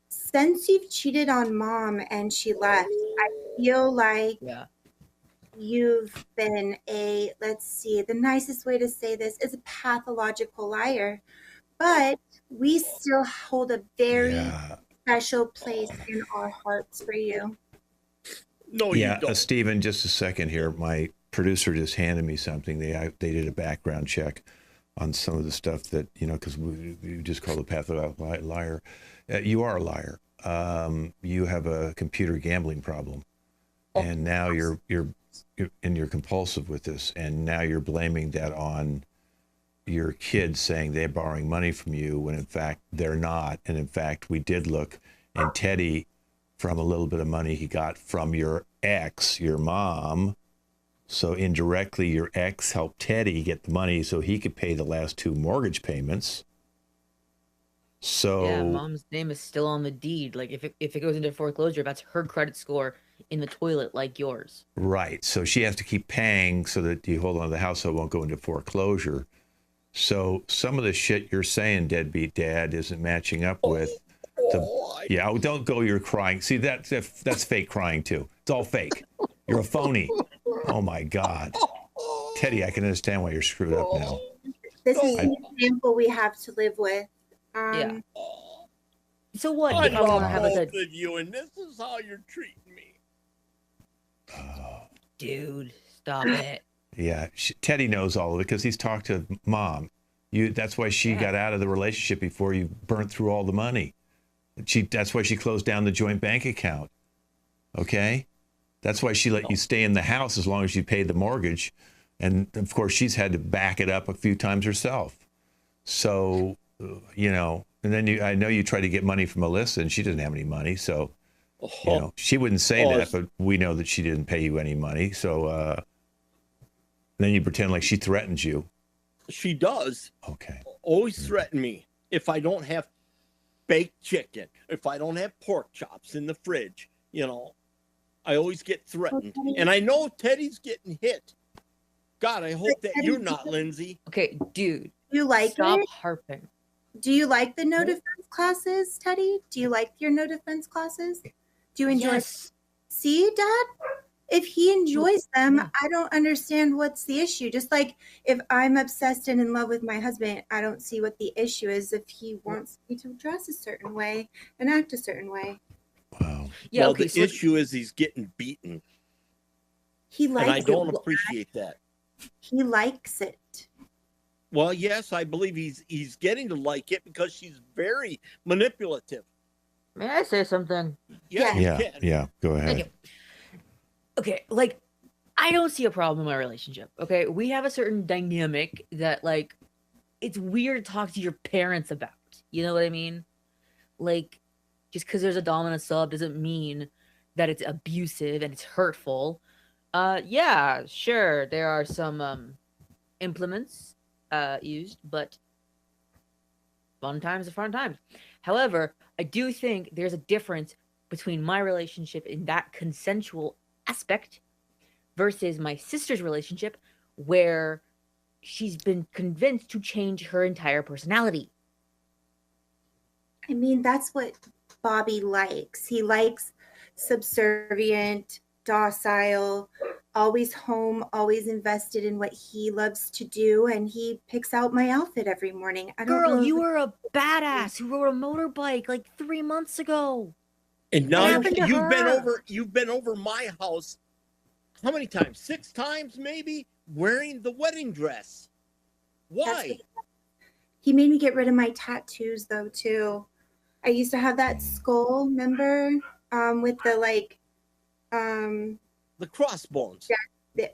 Since you've cheated on Mom and she left, I feel like Yeah. you've been let's see, the nicest way to say this is a pathological liar. But we still hold a very special place in our hearts for you. No, Yeah, you don't. Stephen, just a second here. My producer just handed me something. They did a background check on some of the stuff that, because we just called a pathological liar. You are a liar. You have a computer gambling problem, and now you're compulsive with this, and now you're blaming that on your kids, saying they're borrowing money from you when in fact they're not. And in fact, we did look, and Teddy, from a little bit of money he got from your ex, your mom. So indirectly, your ex helped Teddy get the money so he could pay the last 2 mortgage payments. So Yeah, Mom's name is still on the deed. Like if it goes into foreclosure, that's her credit score in the toilet like yours. right. So she has to keep paying so that you hold on to the house so it won't go into foreclosure. So some of the shit you're saying, deadbeat dad, isn't matching up with don't go, you're crying. See, that's fake crying too. It's all fake. You're a phony. Oh my God. Teddy, I can understand why you're screwed up now. This is an example we have to live with. Yeah. So what? I If I want love to have both like a of you, and this is how you're treating me. dude, stop it. Yeah, Teddy knows all of it because he's talked to Mom. That's why she got out of the relationship before you burnt through all the money. That's why she closed down the joint bank account. Okay? That's why she let you stay in the house as long as you paid the mortgage. And of course, she's had to back it up a few times herself. So, and then I know you tried to get money from Alyssa and she doesn't have any money. So, she wouldn't say that, but we know that she didn't pay you any money. So, then you pretend like she threatens you. She does. Okay. Always threaten me if I don't have baked chicken, if I don't have pork chops in the fridge. I always get threatened. And I know Teddy's getting hit. God, I hope that you're not, Lindsay. Okay, dude. Do you like Stop it? harping. Do you like the no defense classes, Teddy? Do you like your no defense classes? Do you enjoy? Yes. See, Dad? If he enjoys them, I don't understand what's the issue. Just like if I'm obsessed and in love with my husband, I don't see what the issue is if he wants me to dress a certain way and act a certain way. Wow. Yeah, Well, okay, the so issue is he's getting beaten. He likes And I don't it. appreciate that. He likes it. Well, yes, I believe he's getting to like it because she's very manipulative. may I say something? Yeah, you Yeah. can. Yeah. Go ahead. Thank you. Okay, like I don't see a problem in my relationship. Okay, we have a certain dynamic that like it's weird to talk to your parents about. You know what I mean? Like just because there's a dominant sub doesn't mean that it's abusive and it's hurtful. Yeah, sure, there are some implements used, but fun times are fun times. However, I do think there's a difference between my relationship in that consensual aspect versus my sister's relationship where she's been convinced to change her entire personality. I mean, that's what Bobby likes. He likes subservient, docile, always home, always invested in what he loves to do, and he picks out my outfit every morning. I don't know. Girl, you were a badass who rode a motorbike like 3 months ago. And now happened to you've been over my house how many times? 6 times maybe, wearing the wedding dress. Why? He made me get rid of my tattoos though too. I used to have that skull, remember? With the like The crossbones.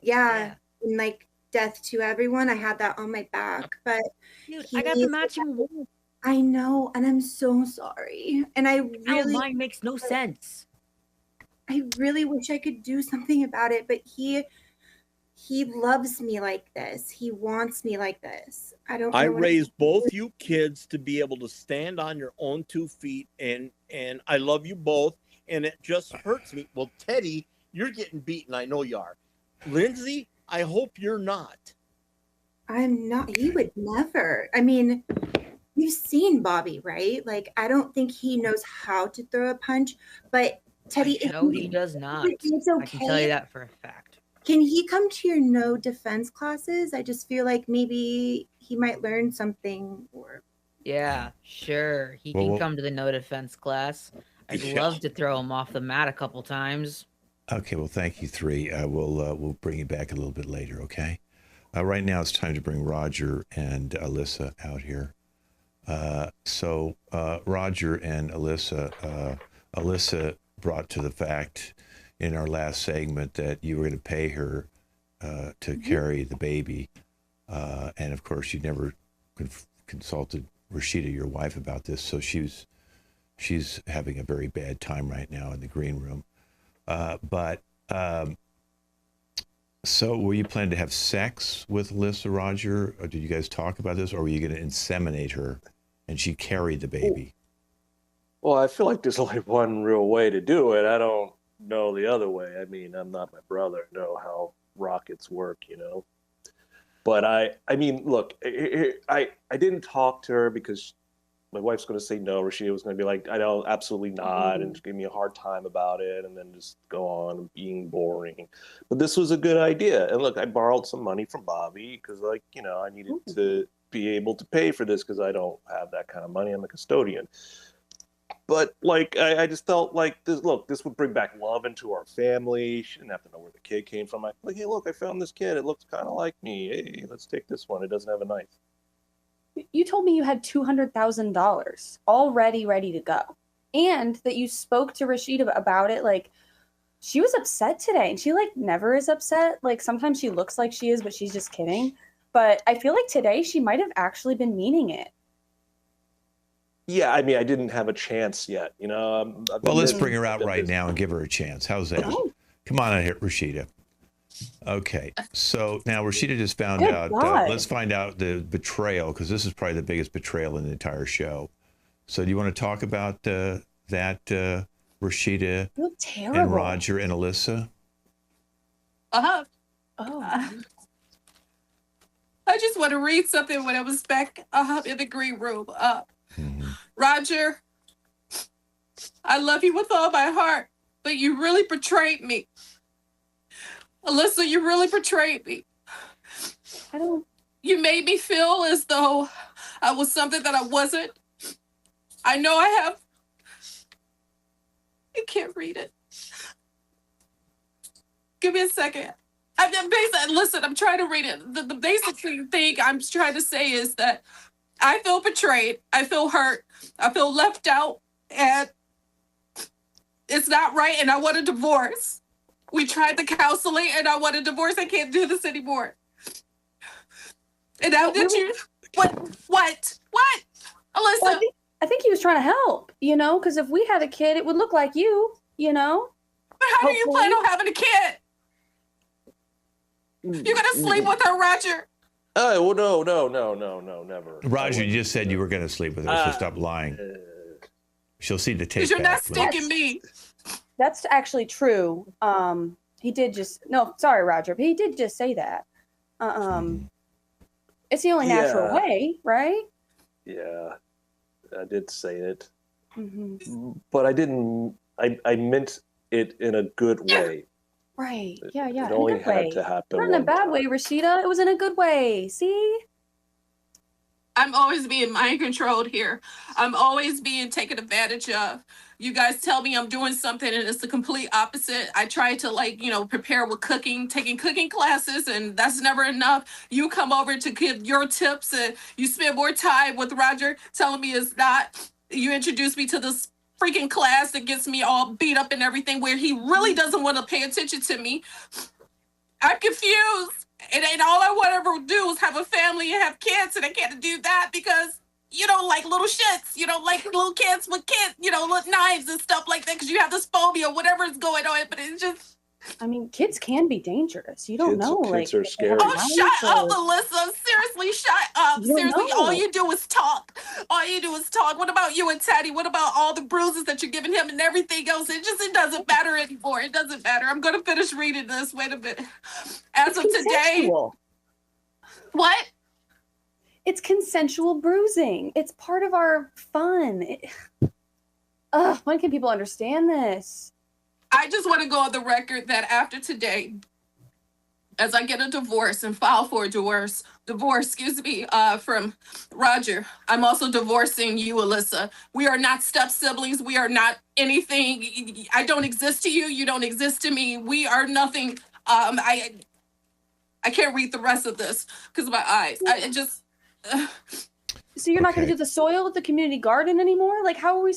yeah, and like death to everyone. I had that on my back. But Dude, I got the matching wool. I know, and I'm so sorry. And Ow, mine makes no sense. I really wish I could do something about it, but he loves me like this. He wants me like this. I don't know. I what raised both you kids to be able to stand on your own 2 feet, and I love you both, and it just hurts me. Well, Teddy, you're getting beaten. I know you are. Lindsay, I hope you're not. I'm not. He would never. I mean, you've seen Bobby, right? Like, I don't think he knows how to throw a punch, but Teddy, No, he does not. it's I can tell you okay. that for a fact. Can he come to your no defense classes? I just feel like maybe he might learn something. Or Yeah, sure. He Well, can well- come to the no defense class. I'd Yeah. love to throw him off the mat a couple times. Okay, well, thank you, 3. We'll bring you back a little bit later, okay? Right now it's time to bring Roger and Alyssa out here. So Roger and Alyssa, Alyssa brought to the fact in our last segment that you were going to pay her to carry the baby. And of course, you never consulted Rashida, your wife, about this. So she's having a very bad time right now in the green room. So were you planning to have sex with Alyssa, Roger? Or did you guys talk about this? Or were you going to inseminate her and she carried the baby? Well, I feel like there's only one real way to do it. I don't know the other way. I mean, I'm not my brother, know how rockets work, you know. But I mean, look, I didn't talk to her because my wife's going to say no. Rashida was going to be like, I know, absolutely not, and give me a hard time about it, and then just go on being boring. But this was a good idea. And look, I borrowed some money from Bobby because, like, you know, I needed to be able to pay for this because I don't have that kind of money. I'm a custodian. But, like, I just felt like, this would bring back love into our family. She didn't have to know where the kid came from. I'm like, hey, look, I found this kid. It looks kind of like me. Hey, let's take this one. It doesn't have a knife. You told me you had $200,000 already ready to go, and that you spoke to Rashida about it. Like, she was upset today, and she like never is upset. Like, sometimes she looks like she is, but she's just kidding. But I feel like today she might have actually been meaning it. Yeah, I mean, I didn't have a chance yet, you know. Well, let's bring her out right now and give her a chance. How's that? Come on out here, Rashida. Okay, so now Rashida just found Good out. God. Let's find out the betrayal, because this is probably the biggest betrayal in the entire show. So do you want to talk about that, Rashida You look terrible. and Roger and Alyssa? Oh. I just want to read something when I was back in the green room. Roger, I love you with all my heart, but you really betrayed me. Alyssa, you really betrayed me. I don't. You made me feel as though I was something that I wasn't. I know I have. I can't read it. Give me a second. Listen, I'm trying to read it. The basic thing I'm trying to say is that I feel betrayed. I feel hurt. I feel left out. And it's not right. And I want a divorce. We tried the counseling and I want a divorce. I can't do this anymore. And now did you... What? Alyssa? Well, I think he was trying to help, you know, because if we had a kid, it would look like you know. But how do you plan on having a kid? You're gonna sleep with her, Roger? Oh, well, no, never. Roger, you just said you were going to sleep with her, so stop lying. She'll see the tape Because you're not back. sticking me. That's actually true. He did just sorry, Roger, but he did just say that. It's the only natural way, right? Yeah, I did say it, But I didn't. I meant it in a good way. Right. Yeah. It In a only good had way. to happen. Not in a one bad time. way, Rashida. It was in a good way. See? I'm always being mind controlled here. I'm always being taken advantage of. You guys tell me I'm doing something and it's the complete opposite. I try to prepare with cooking, taking cooking classes, and that's never enough. You come over to give your tips and you spend more time with Roger telling me it's not. You introduce me to this freaking class that gets me all beat up and everything where he really doesn't want to pay attention to me. I'm confused. And all I want to ever do is have a family and have kids, and I can't do that because you don't like little shits. You don't like little kids with knives and stuff like that because you have this phobia, whatever is going on. But it's just. I mean, kids can be dangerous. You don't know. Kids like, are scary. Oh, shut up, Alyssa. Seriously, shut up. You don't Seriously, know. all you do is talk. All you do is talk. What about you and Teddy? What about all the bruises that you're giving him and everything else? It doesn't matter anymore. It doesn't matter. I'm going to finish reading this. Wait a minute. As of today. Consensual. What? It's consensual bruising. It's part of our fun. When can people understand this? I just want to go on the record that after today, as I get a divorce and file for a divorce, from Roger, I'm also divorcing you, Alyssa. We are not step siblings. We are not anything. I don't exist to you. You don't exist to me. We are nothing. I can't read the rest of this because of my eyes. So you're not going to do the soil at the community garden anymore? Like, how are we?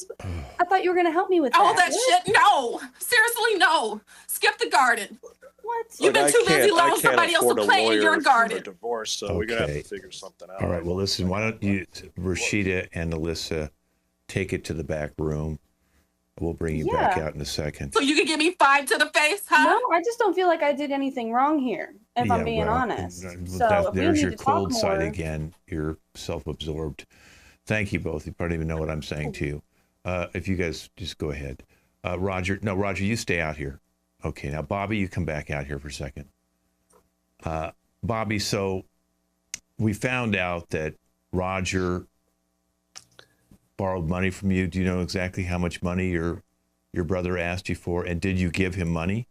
I thought you were going to help me with that. All that shit? No. Seriously, no. Skip the garden. What? You've been too busy allowing somebody else to play in your garden. Divorce, so we're gonna have to figure something out. All right. Well, listen. Why don't you, Rashida and Alyssa, take it to the back room? We'll bring you back out in a second. So you can give me 5 to the face, huh? No, I just don't feel like I did anything wrong here, if I'm being honest. So there's your cold side again. You're self-absorbed. Thank you both. You probably even know what I'm saying to you. If you guys just go ahead. Roger, you stay out here. Okay, now, Bobby, you come back out here for a second. Bobby, so we found out that Roger borrowed money from you. Do you know exactly how much money your brother asked you for? And did you give him money?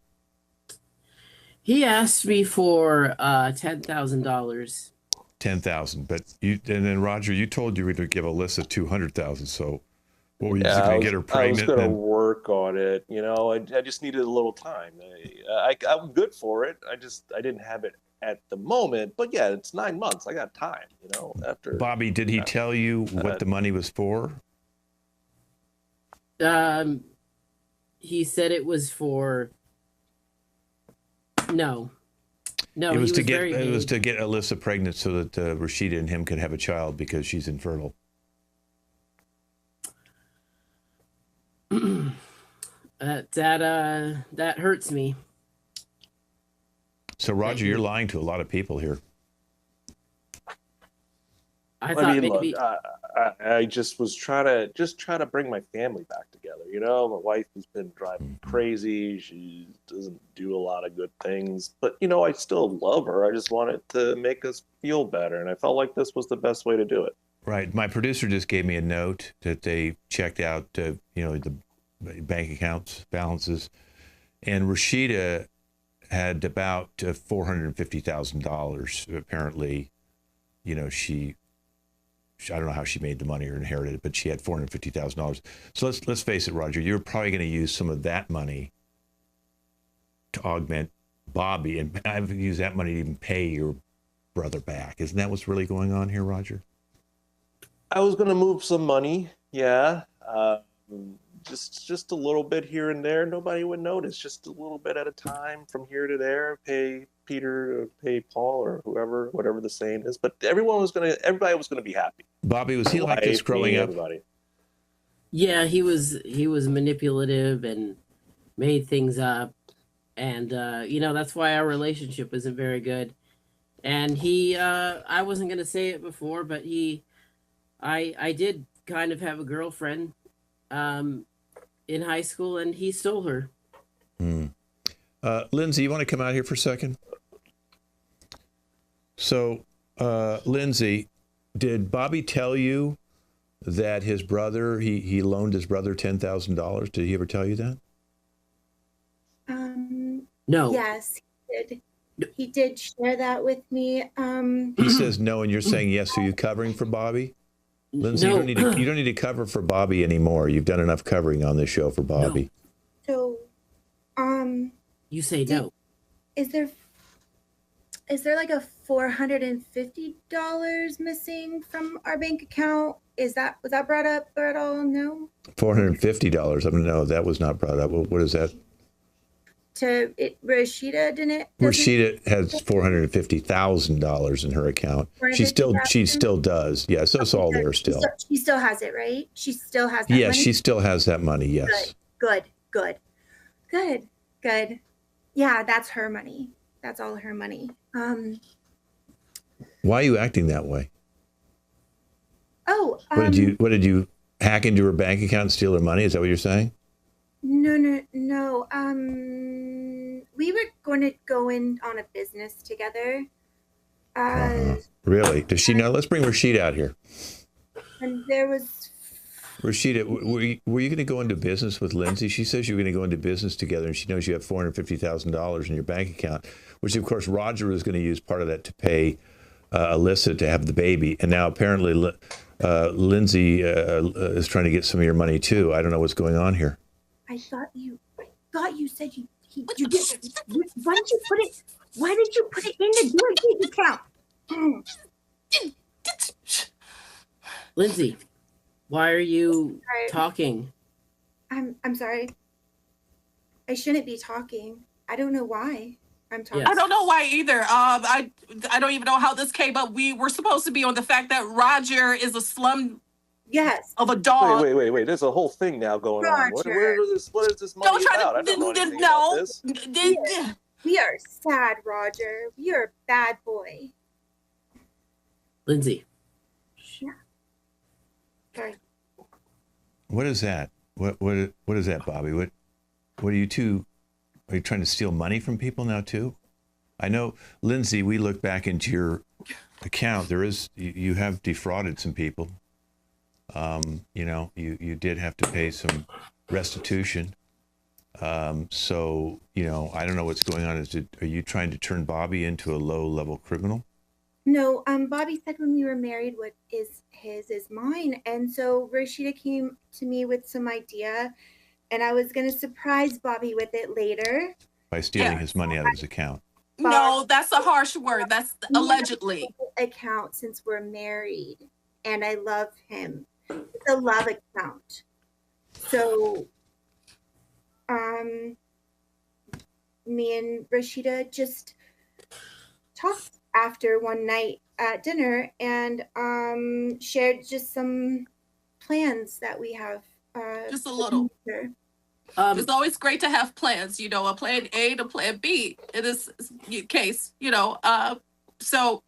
He asked me for $10,000. $10,000, but and then Roger, you told you were going to give Alyssa $200,000. So, what were you just going to get her pregnant? I was going to work on it. You know, I just needed a little time. I'm good for it. I didn't have it at the moment, but yeah, it's 9 months. I got time. You know, after. Bobby, did he tell you what the money was for? He said it was for. No, it was to get Alyssa pregnant so that Rashida and him could have a child because she's infertile. That hurts me. So Roger, you're lying to a lot of people here. I just was trying to bring my family back together. You know, my wife has been driving crazy. She doesn't do a lot of good things, but you know, I still love her. I just wanted to make us feel better, and I felt like this was the best way to do it. Right. My producer just gave me a note that they checked out, the bank accounts balances, and Rashida had about $450,000. Apparently, you know, I don't know how she made the money or inherited it, but she had $450,000. So let's face it, Roger, you're probably going to use some of that money to augment Bobby, and I've used that money to even pay your brother back. Isn't that what's really going on here, Roger? I was going to move some money, yeah. Just a little bit here and there. Nobody would notice. Just a little bit at a time from here to there. Pay Peter or pay Paul or whoever, whatever the saying is. But everybody was gonna be happy. Bobby, was he like this growing up? Everybody. Yeah, he was manipulative and made things up, and that's why our relationship isn't very good. And I wasn't gonna say it before, but I did kind of have a girlfriend in high school, and he stole her. Lindsay, you want to come out here for a second? So, Lindsay, did Bobby tell you that his brother, he loaned his brother $10,000? Did he ever tell you that? No. Yes, he did. He did share that with me. He says no, and you're saying yes. Are you covering for Bobby? Lindsay, No. you don't need to cover for Bobby anymore. You've done enough covering on this show for Bobby. So, you say no. Is there like a $450 missing from our bank account? Was that brought up at all? No. $450. I don't know. That was not brought up. What is that? Rashida doesn't. Rashida has $450,000 in her account. She still does. Yeah, so it's all there still. She still has it, right? She still has that Yeah, money? she still has that money. Yes. Good. Yeah, that's her money. That's all her money. Why are you acting that way? Oh, what did you hack into her bank account and steal her money? Is that what you're saying? No. We were going to go in on a business together. Really? Does she know? Let's bring Rashida out here. And there was... Rashida, were you going to go into business with Lindsay? She says you're going to go into business together, and she knows you have $450,000 in your bank account, which, of course, Roger is going to use part of that to pay Alyssa to have the baby. And now apparently Lindsay is trying to get some of your money, too. I don't know what's going on here. I thought you said you did. Why did you put it in the joint account? Lindsay, why are you talking? I'm sorry. I shouldn't be talking. I don't know why I'm talking. Yes. I don't know why either. I don't even know how this came up. We were supposed to be on the fact that Roger is a slum. Yes. Of a dog. Wait. There's a whole thing now going on. What is this money about? I don't know anything about this. We are sad, Roger. We are a bad boy. Lindsay. Yeah. Sorry. What is that? What is that, Bobby? What are you two? Are you trying to steal money from people now too? I know, Lindsay. We look back into your account. You have defrauded some people. You did have to pay some restitution. So, I don't know what's going on. Are you trying to turn Bobby into a low-level criminal? No, Bobby said when we were married, what is his is mine. And so Rashida came to me with some idea, and I was going to surprise Bobby with it later. By stealing his money out of his account. No, that's a harsh word. That's allegedly. Account since we're married, and I love him. It's a love account. So, me and Rashida just talked after one night at dinner and shared just some plans that we have. Just a little. It's always great to have plans, a plan A to plan B in this case, so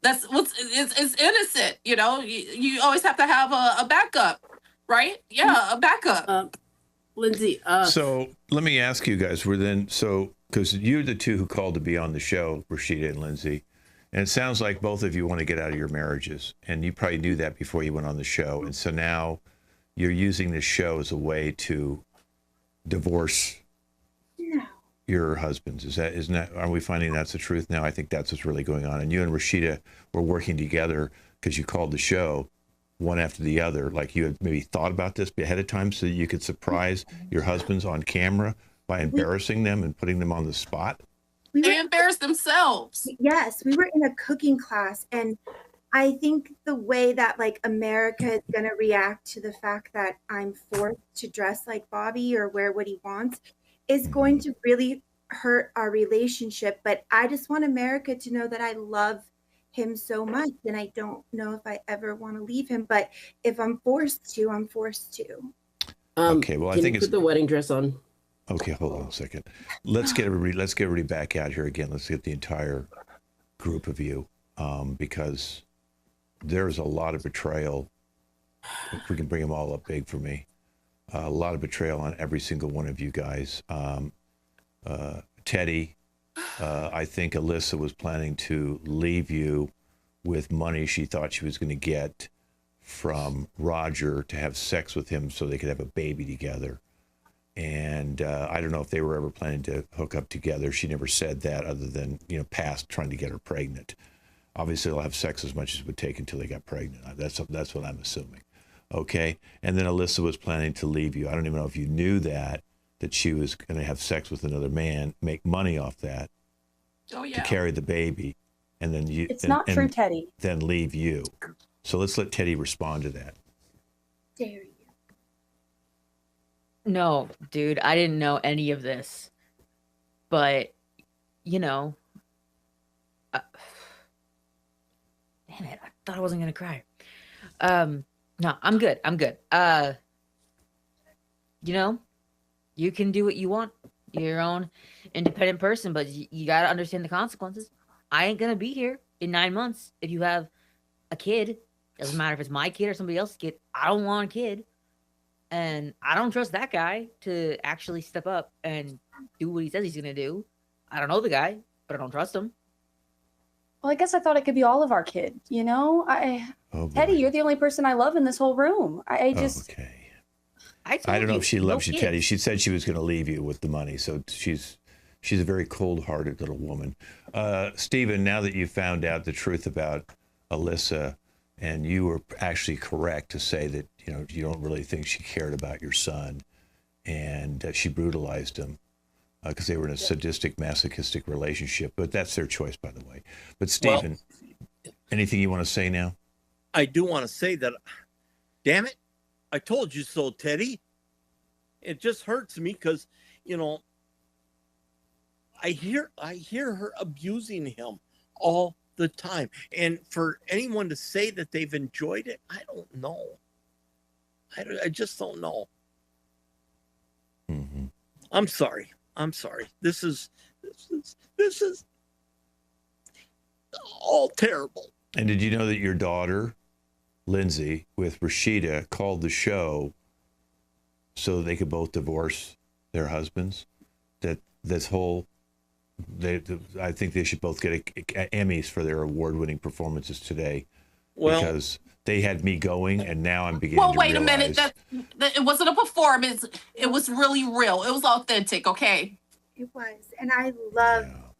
that's it's innocent, you always have to have a backup, right? Yeah, a backup. Lindsay. So let me ask you guys, because you're the two who called to be on the show, Rashida and Lindsay, and it sounds like both of you want to get out of your marriages, and you probably knew that before you went on the show, and so now you're using this show as a way to divorce your husbands. Isn't that, are we finding that's the truth now? I think that's what's really going on. And you and Rashida were working together because you called the show one after the other, like you had maybe thought about this ahead of time so that you could surprise your husbands on camera by embarrassing them and putting them on the spot. They embarrass themselves. Yes, we were in a cooking class, and I think the way that America is going to react to the fact that I'm forced to dress like Bobby or wear what he wants is going to really hurt our relationship. But I just want America to know that I love him so much, and I don't know if I ever want to leave him. But if I'm forced to, I'm forced to. Okay, well, I think put the wedding dress on. Okay, hold on a second. Let's get everybody back out here again. Let's get the entire group of you, because there's a lot of betrayal. If we can bring them all up big for me, a lot of betrayal on every single one of you guys. Teddy, I think Alyssa was planning to leave you with money she thought she was going to get from Roger to have sex with him so they could have a baby together. And I don't know if they were ever planning to hook up together. She never said that, other than, past trying to get her pregnant. Obviously, they'll have sex as much as it would take until they got pregnant. That's what I'm assuming. Okay? And then Alyssa was planning to leave you. I don't even know if you knew that she was going to have sex with another man, make money off that, to carry the baby, and then you. It's not true, Teddy. Then leave you. So let's let Teddy respond to that. Dare you? No, dude, I didn't know any of this. But, you know, damn it, I thought I wasn't gonna cry. No, I'm good. I'm good. You know, you can do what you want. You're your own independent person, but you gotta understand the consequences. I ain't gonna be here in 9 months if you have a kid. Doesn't matter if it's my kid or somebody else's kid. I don't want a kid. And I don't trust that guy to actually step up and do what he says he's going to do. I don't know the guy, but I don't trust him. Well, I guess I thought it could be all of our kids, you know? Teddy, you're the only person I love in this whole room. I just... Okay. I don't know if she loves you, kids. Teddy. She said she was going to leave you with the money, so she's a very cold-hearted little woman. Stephen, now that you found out the truth about Alyssa, and you were actually correct to say that, you know, you don't really think she cared about your son, and she brutalized him because they were in a sadistic, masochistic relationship. But that's their choice, by the way. But Stephen, anything you want to say now? I do want to say that, damn it, I told you so, Teddy. It just hurts me because, you know, I hear her abusing him all the time. And for anyone to say that they've enjoyed it, I don't know. I just don't know. Mm-hmm. I'm sorry. This is all terrible. And did you know that your daughter, Lindsay, with Rashida, called the show so they could both divorce their husbands? That this whole, I think they should both get Emmys for their award-winning performances today. Well, because they had me going, and now I'm beginning to wait realize... a minute. That it wasn't a performance. It was really real. It was authentic, okay? It was. And I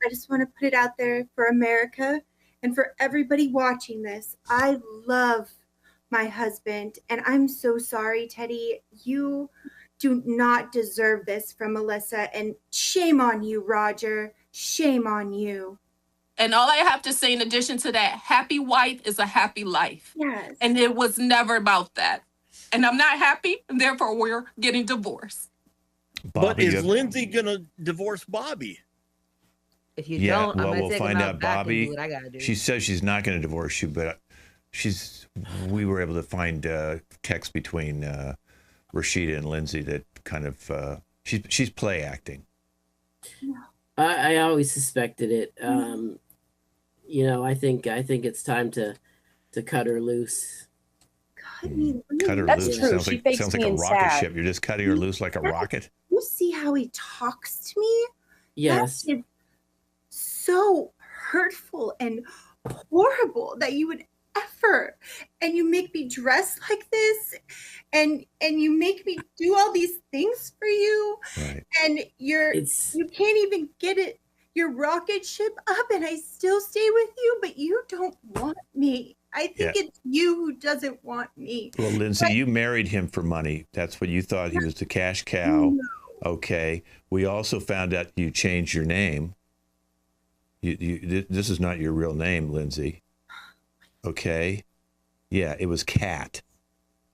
just want to put it out there for America and for everybody watching this. I love my husband, and I'm so sorry, Teddy. You do not deserve this from Melissa, and shame on you, Roger. Shame on you. And all I have to say in addition to that, happy wife is a happy life. Yes. And it was never about that. And I'm not happy, and therefore we're getting divorced. Bobby, but is Lindsay going to divorce Bobby? If you don't, I'm we'll take find him out. back Bobby, and do what I gotta do. she says she's not going to divorce you, but we were able to find text between Rashida and Lindsay that kind of she's play acting. I always suspected it. You know, I think it's time to cut her loose. Cut me loose. Cut her That's loose. true. Sounds She like fakes sounds like a being rocket sad. ship. You're just cutting her loose like a rocket. You see how he talks to me? Yes. That is so hurtful and horrible that you would ever, and you make me dress like this, and you make me do all these things for you, Right. and you can't even get it your rocket ship up, and I still stay with you, but you don't want me. I think it's you who doesn't want me. Well, Lindsay, you married him for money. That's what you thought. He was the cash cow. No. Okay. We also found out you changed your name. This is not your real name, Lindsay. Okay. Yeah, it was Cat.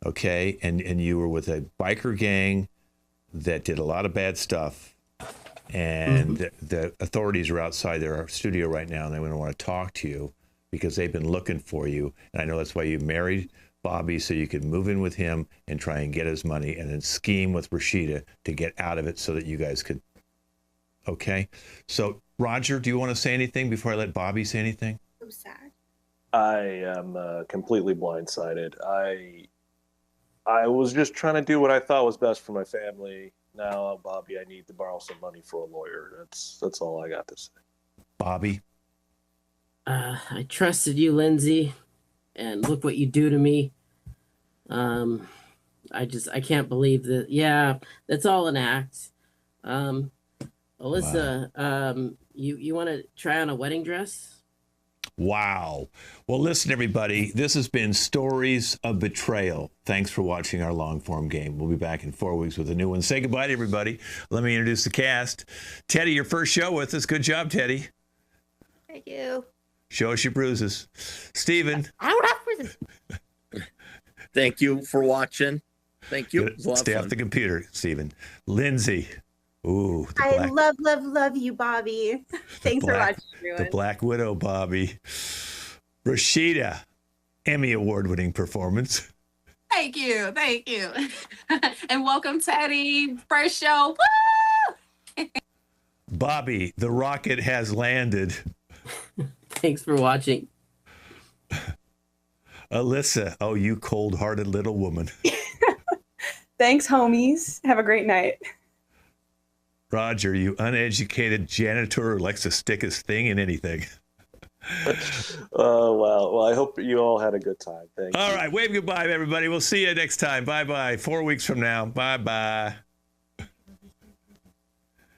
Okay. And you were with a biker gang that did a lot of bad stuff. And the authorities are outside their studio right now, and they want to talk to you because they've been looking for you. And I know that's why you married Bobby, so you could move in with him and try and get his money, and then scheme with Rashida to get out of it so that you guys could. Okay. So, Roger, do you want to say anything before I let Bobby say anything? So sad. I am completely blindsided. I was just trying to do what I thought was best for my family. Now, Bobby, I need to borrow some money for a lawyer. That's all I got to say. Bobby? I trusted you, Lindsay, and look what you do to me. I can't believe that. Yeah, that's all an act. Alyssa, you want to try on a wedding dress? Wow. Well, listen, everybody, this has been Stories of Betrayal. Thanks for watching our long-form game. We'll be back in 4 weeks with a new one. Say goodbye to everybody. Let me introduce the cast. Teddy, your first show with us. Good job, Teddy. Thank you. Show us your bruises. Stephen. I don't have bruises. Thank you for watching. Thank you. It was a lot of Stay fun. off the computer, Stephen. Lindsay. Ooh, I love you, Bobby. Thanks for watching, everyone. The Black Widow, Bobby. Rashida, Emmy award-winning performance. Thank you. And welcome, Teddy. First show. Woo! Bobby, the rocket has landed. Thanks for watching. Alyssa, oh, you cold-hearted little woman. Thanks, homies. Have a great night. Roger, you uneducated janitor who likes to stick his thing in anything. Oh, wow. Well, I hope you all had a good time. Thank you. All right, wave goodbye, everybody. We'll see you next time. Bye-bye. 4 weeks from now. Bye-bye.